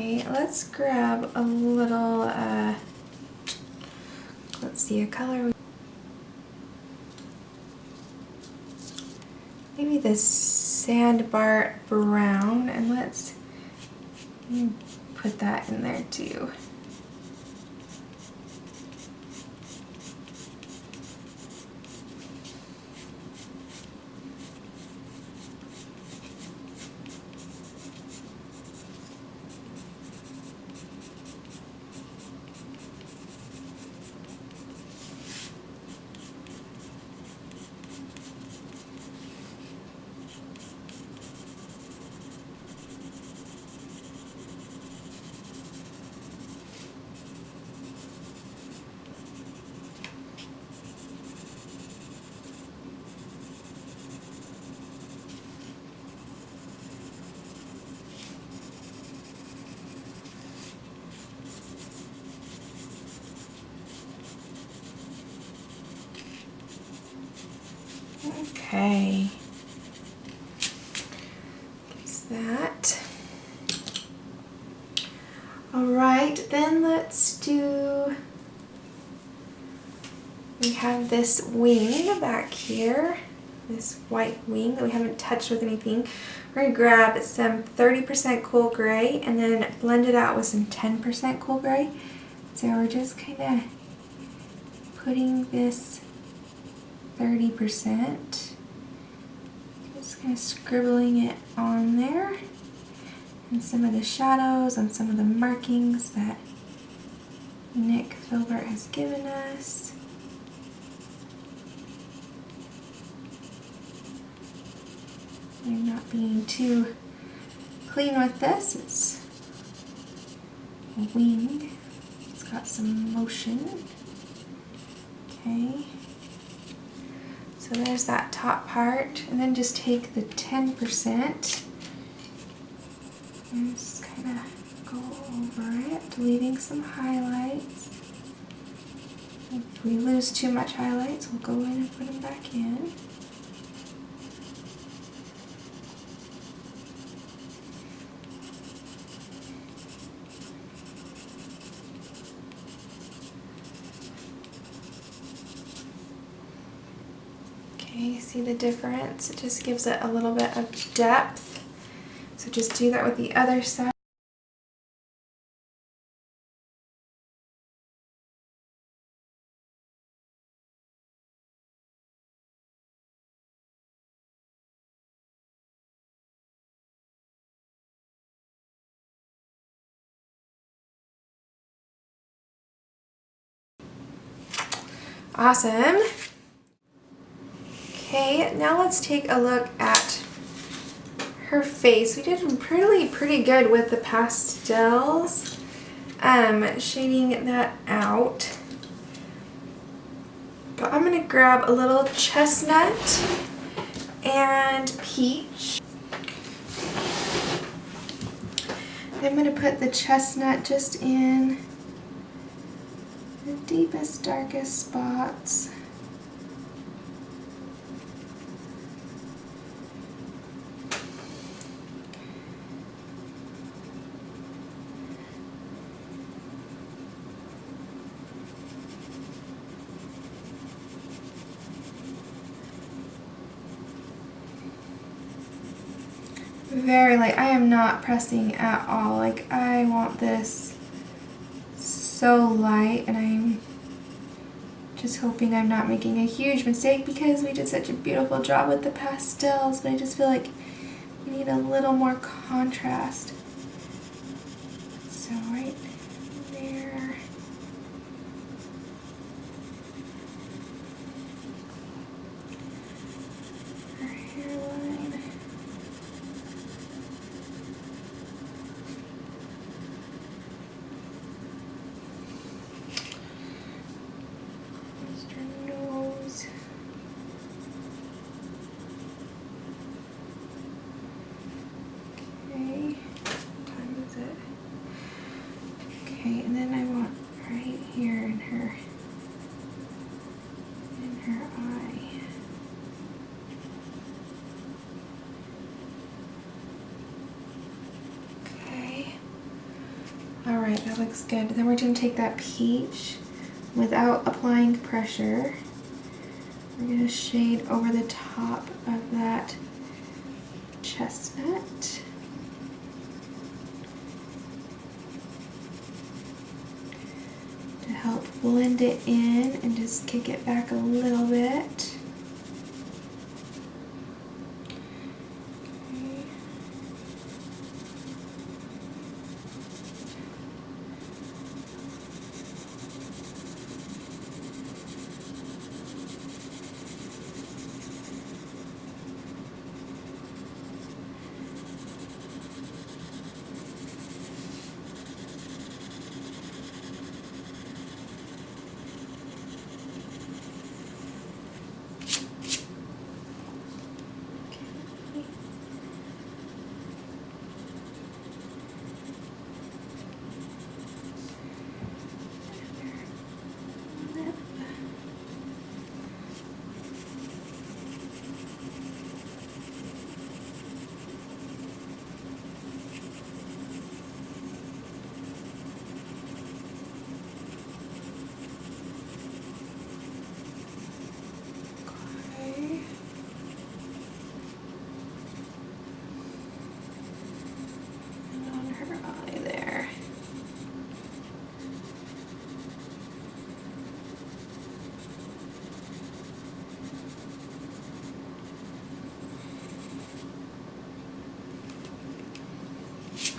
Okay, let's grab a little, let's see, a color. Maybe this Sandbar brown, and let's put that in there too. Okay, there's that. All right, then let's do, we have this wing back here, this white wing that we haven't touched with anything. We're gonna grab some 30% cool gray and then blend it out with some 10% cool gray. So we're just kind of putting this 30%, just kind of scribbling it on there, and some of the shadows on some of the markings that Nick Filbert has given us. I'm not being too clean with this. It's a wing. It's got some motion. Okay. So there's that top part, and then just take the 10% and just kind of go over it, deleting some highlights. If we lose too much highlights, we'll go in and put them back in. Okay, see the difference? It just gives it a little bit of depth. So just do that with the other side. Awesome. Okay, now let's take a look at her face. We did pretty good with the pastels, shading that out. But I'm gonna grab a little chestnut and peach. I'm gonna put the chestnut just in the deepest, darkest spots. Very light. I am not pressing at all. Like, I want this so light, and I'm just hoping I'm not making a huge mistake because we did such a beautiful job with the pastels, but I just feel like we need a little more contrast. So right there. Her hairline. All right, that looks good. Then we're gonna take that peach without applying pressure. We're gonna shade over the top of that chestnut. To help blend it in and just kick it back a little bit.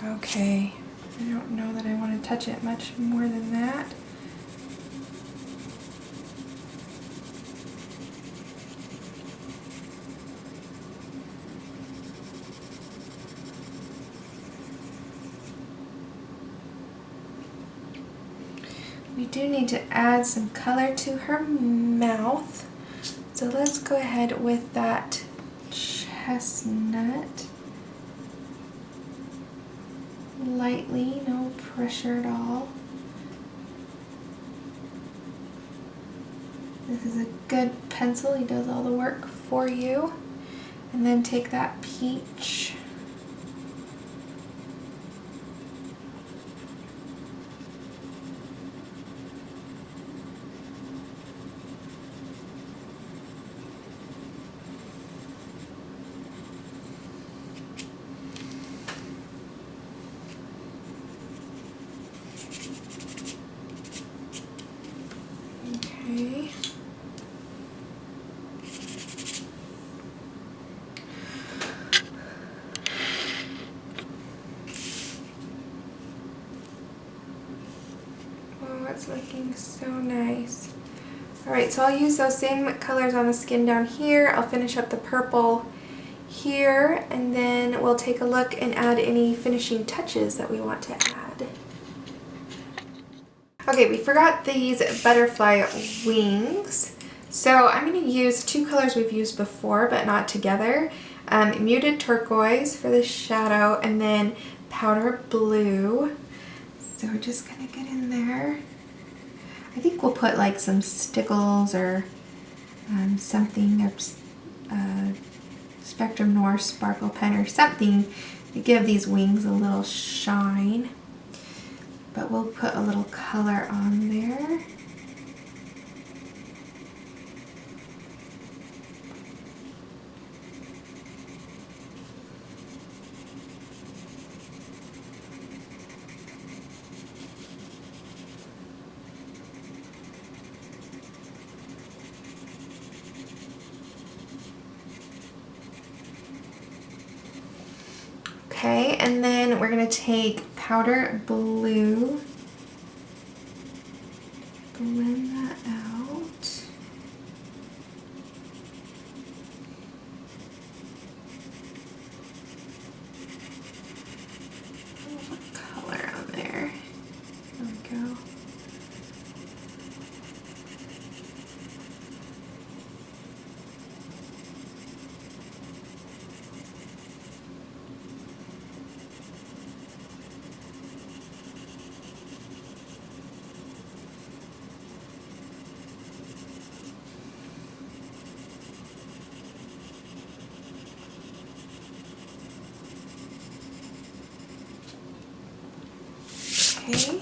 Okay, I don't know that I want to touch it much more than that. We do need to add some color to her mouth. So let's go ahead with that chestnut. Lightly, no pressure at all. This is a good pencil, he does all the work for you. And then take that peach. Okay. Oh, it's looking so nice. Alright, so I'll use those same colors on the skin down here. I'll finish up the purple here, and then we'll take a look and add any finishing touches that we want to add. Okay, we forgot these butterfly wings. So I'm going to use two colors we've used before but not together. Muted turquoise for the shadow, and then powder blue. So we're just going to get in there. I think we'll put like some stickles or something, Spectrum Noir sparkle pen or something to give these wings a little shine. But we'll put a little color on there. Okay, and then we're going to take powder blue, blend that out. Put color on there. There we go. Okay.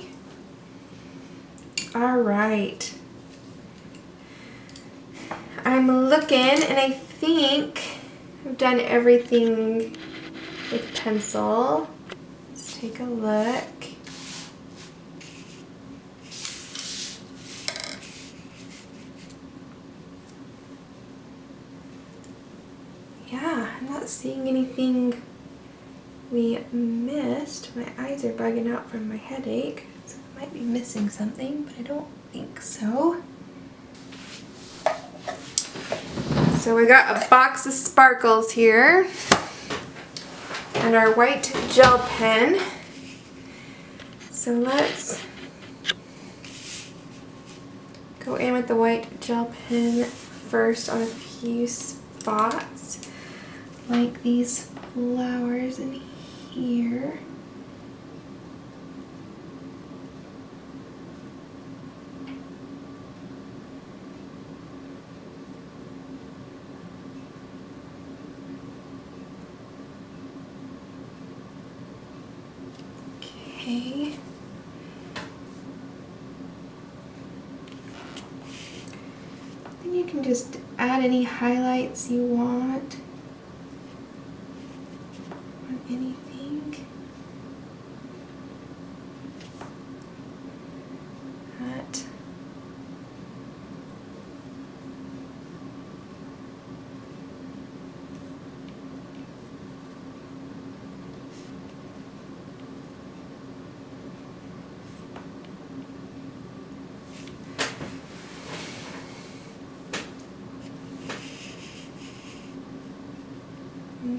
All right. I'm looking and I think I've done everything with pencil. Let's take a look. Yeah, I'm not seeing anything we missed. My eyes are bugging out from my headache, so I might be missing something, but I don't think so. So we got a box of sparkles here and our white gel pen. So let's go in with the white gel pen first on a few spots, like these flowers in here. Okay. Then you can just add any highlights you want on anything. That.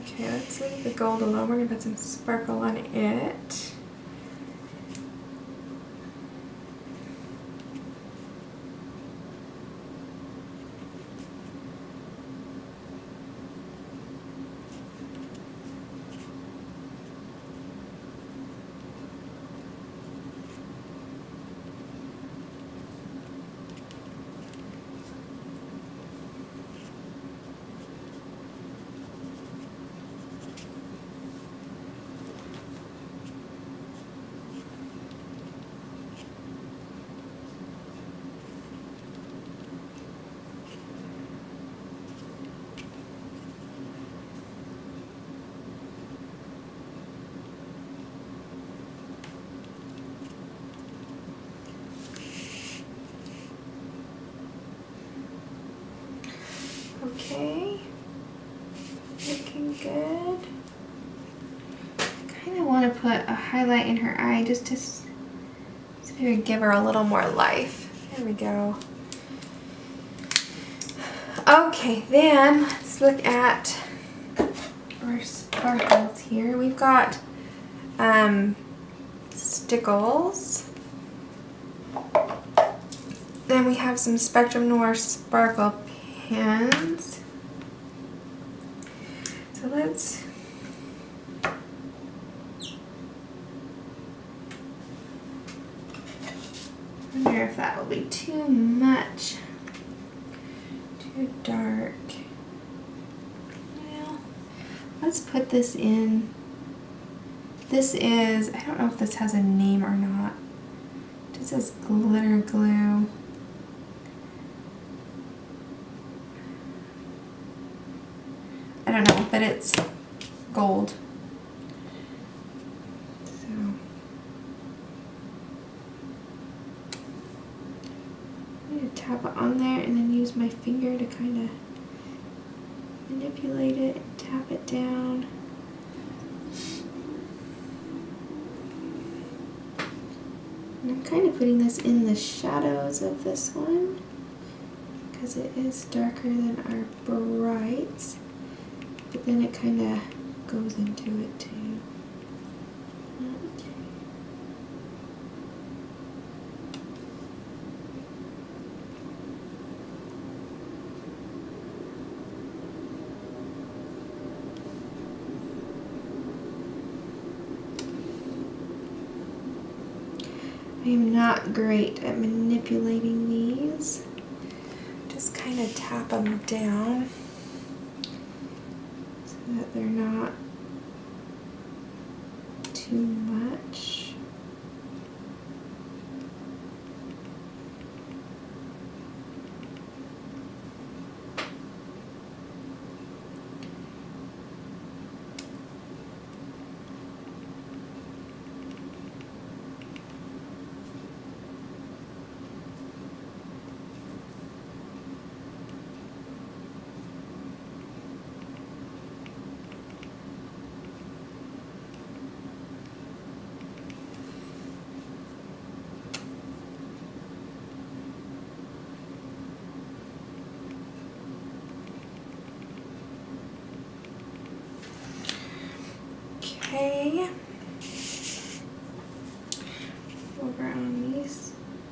Okay, let's leave the gold alone. We're going to put some sparkle on it. Okay, looking good. Kind of want to put a highlight in her eye just to see if we give her a little more life. There we go. Okay, then let's look at our sparkles here. We've got Stickles. Then we have some Spectrum Noir Sparkle pens. So let's wonder if that will be too much, too dark. Well, let's put this in. This is, I don't know if this has a name or not. This is glitter glue. I don't know, but it's gold. So I'm going to tap it on there and then use my finger to kind of manipulate it, tap it down. And I'm kind of putting this in the shadows of this one because it is darker than our brights. But then it kind of goes into it too. I am not great at manipulating these. Just kind of tap them down so that they're not too much.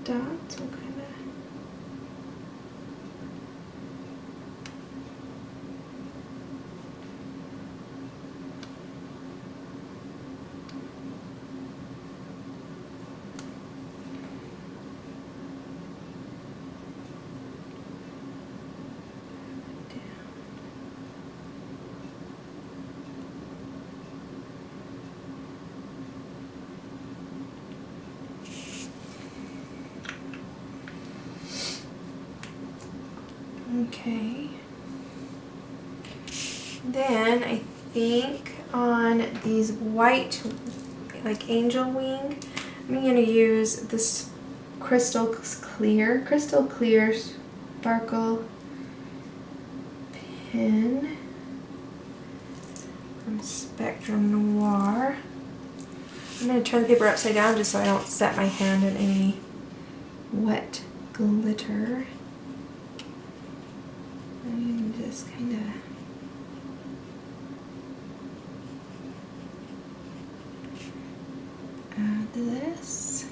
dots will kind of okay. Then I think on these white, like angel wing, I'm going to use this crystal clear sparkle pen from Spectrum Noir. I'm going to turn the paper upside down just so I don't set my hand in any wet glitter. And just kind of add this.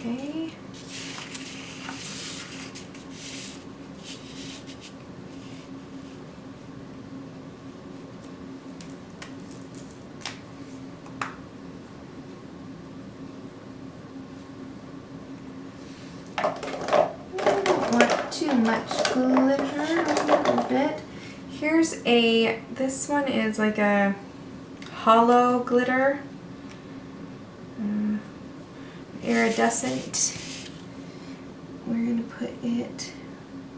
Okay. Too much glitter, a little bit. Here's this one is like a hollow glitter, iridescent. We're gonna put it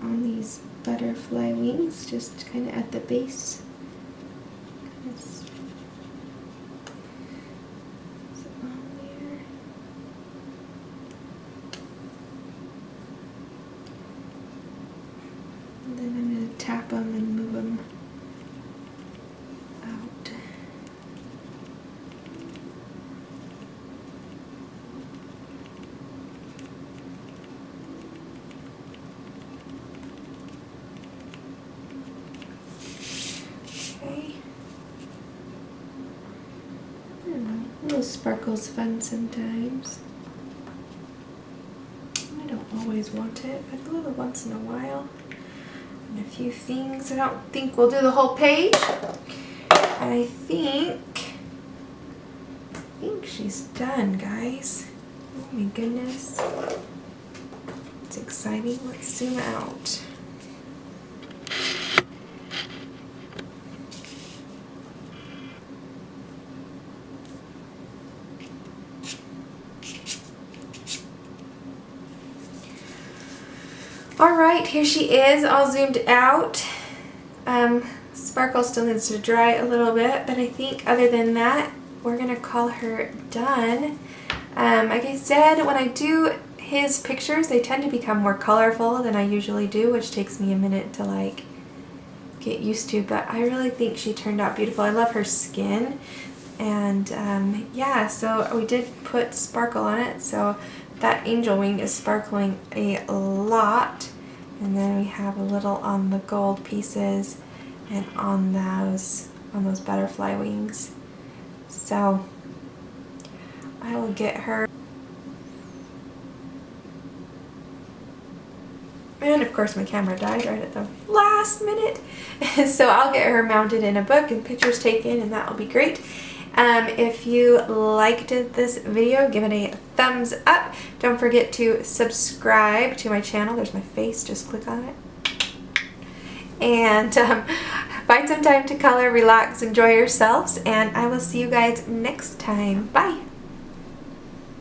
on these butterfly wings, just kind of at the base. Tap them and move them out. Okay. I don't know, a little sparkle's fun sometimes. I don't always want it, but a little once in a while. And a few things. I don't think we'll do the whole page. I think she's done, guys. Oh my goodness. It's exciting. Let's zoom out. Alright, here she is, all zoomed out. Sparkle still needs to dry a little bit, but I think other than that, we're going to call her done. Like I said, when I do his pictures, they tend to become more colorful than I usually do, which takes me a minute to like get used to, but I really think she turned out beautiful. I love her skin, and yeah, so we did put sparkle on it, so that angel wing is sparkling a lot. And then we have a little on the gold pieces and on those butterfly wings. So I will get her. And of course my camera died right at the last minute. So I'll get her mounted in a book and pictures taken, and that will be great. If you liked this video, give it a thumbs up. Don't forget to subscribe to my channel. There's my face, just click on it. And find some time to color, relax, enjoy yourselves, and I will see you guys next time. Bye!